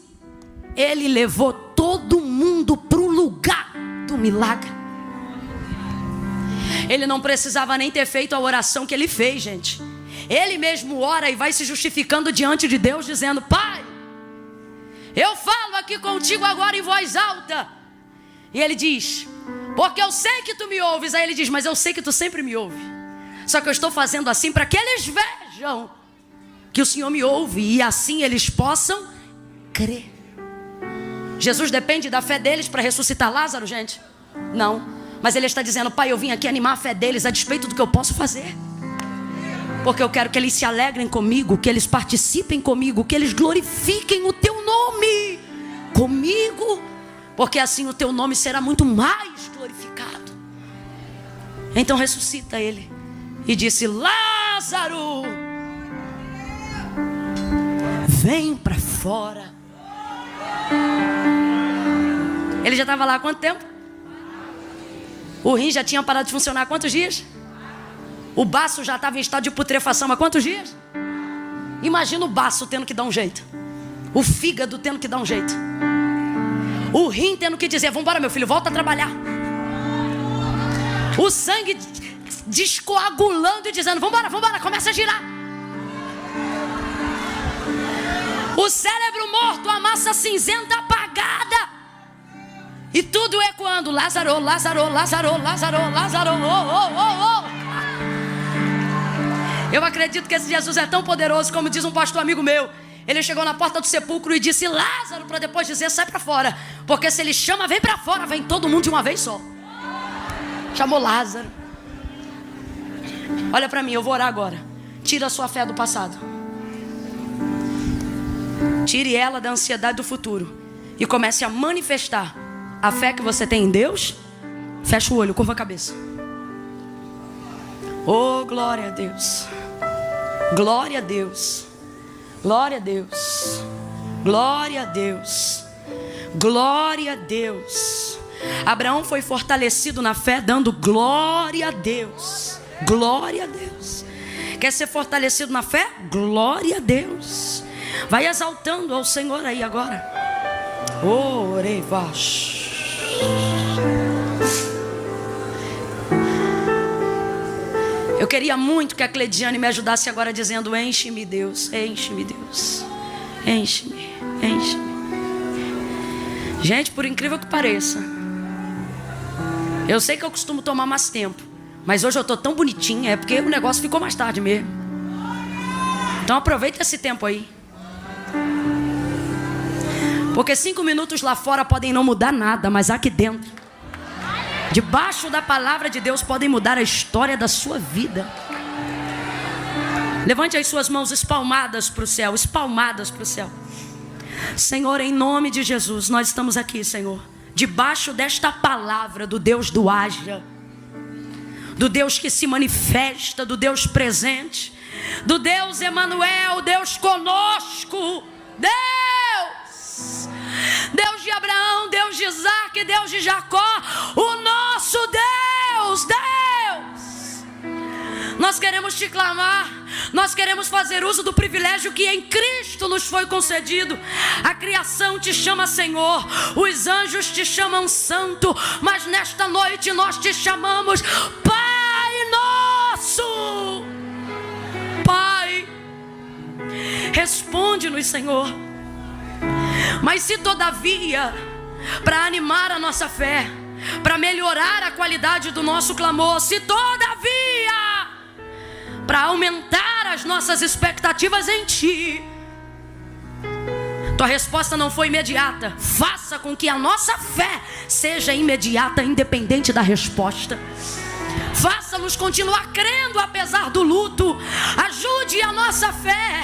Ele levou todo mundo para o lugar do milagre. Ele não precisava nem ter feito a oração que Ele fez, gente. Ele mesmo ora e vai se justificando diante de Deus, dizendo, Pai, eu falo aqui contigo agora em voz alta. E Ele diz, porque eu sei que tu me ouves. Aí Ele diz, mas eu sei que tu sempre me ouve. Só que eu estou fazendo assim para que eles vejam que o Senhor me ouve, e assim eles possam crer. Jesus depende da fé deles para ressuscitar Lázaro, gente? Não. Mas Ele está dizendo, Pai, eu vim aqui animar a fé deles a despeito do que eu posso fazer. Porque eu quero que eles se alegrem comigo, que eles participem comigo, que eles glorifiquem o teu nome comigo, porque assim o teu nome será muito mais glorificado. Então ressuscita ele e disse, Lázaro, vem para fora. Ele já estava lá há quanto tempo? O rim já tinha parado de funcionar há quantos dias? O baço já estava em estado de putrefação há quantos dias? Imagina o baço tendo que dar um jeito, o fígado tendo que dar um jeito, o rim tendo que dizer, vamos embora meu filho, volta a trabalhar. O sangue descoagulando e dizendo, vamos embora, começa a girar. O cérebro morto, a massa cinzenta apagada. E tudo ecoando, Lázaro, Lázaro, Lázaro, Lázaro, Lázaro, oh. Eu acredito que esse Jesus é tão poderoso, como diz um pastor amigo meu. Ele chegou na porta do sepulcro e disse Lázaro, para depois dizer sai para fora. Porque se ele chama, vem para fora, vem todo mundo de uma vez só. Chamou Lázaro. Olha para mim, eu vou orar agora. Tira a sua fé do passado. Tire ela da ansiedade do futuro. E comece a manifestar a fé que você tem em Deus. Fecha o olho, curva a cabeça. Oh, glória a Deus. Glória a Deus. Glória a Deus. Glória a Deus. Glória a Deus. Abraão foi fortalecido na fé dando glória a Deus. Glória a Deus. Quer ser fortalecido na fé? Glória a Deus. Vai exaltando ao Senhor aí agora. Orevash. Eu queria muito que a Cleidiane me ajudasse agora dizendo enche-me Deus, enche-me Deus, enche-me, enche-me. Gente, por incrível que pareça, eu sei que eu costumo tomar mais tempo, mas hoje eu estou tão bonitinha, é porque o negócio ficou mais tarde mesmo. Então aproveita esse tempo aí. Porque 5 minutos lá fora podem não mudar nada, mas aqui dentro, debaixo da palavra de Deus, podem mudar a história da sua vida. Levante as suas mãos espalmadas para o céu, espalmadas para o céu. Senhor, em nome de Jesus, nós estamos aqui, Senhor, debaixo desta palavra do Deus do haja, do Deus que se manifesta, do Deus presente, do Deus Emanuel, Deus conosco, Deus de Abraão, Deus de Isaac, Deus de Jacó, o nosso Deus. Nós queremos te clamar, nós queremos fazer uso do privilégio que em Cristo nos foi concedido. A criação te chama Senhor, os anjos te chamam Santo, mas nesta noite nós te chamamos Pai Nosso. Pai, responde-nos, Senhor. Mas se todavia, para animar a nossa fé, para melhorar a qualidade do nosso clamor, se todavia, para aumentar as nossas expectativas em Ti, tua resposta não foi imediata, faça com que a nossa fé seja imediata, independente da resposta. Faça-nos continuar crendo apesar do luto. Ajude a nossa fé.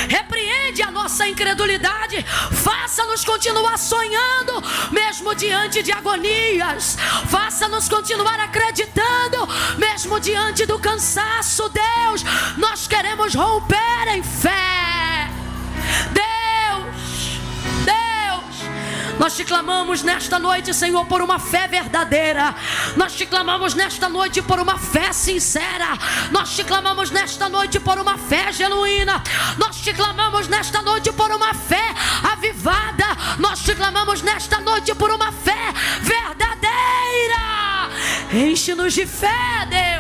Repreende a nossa incredulidade. Faça-nos continuar sonhando mesmo diante de agonias. Faça-nos continuar acreditando mesmo diante do cansaço. Deus, nós queremos romper em fé. Deus, nós te clamamos nesta noite, Senhor, por uma fé verdadeira. Nós te clamamos nesta noite por uma fé sincera. Nós te clamamos nesta noite por uma fé genuína. Nós te clamamos nesta noite por uma fé avivada. Nós te clamamos nesta noite por uma fé verdadeira. Enche-nos de fé, Deus.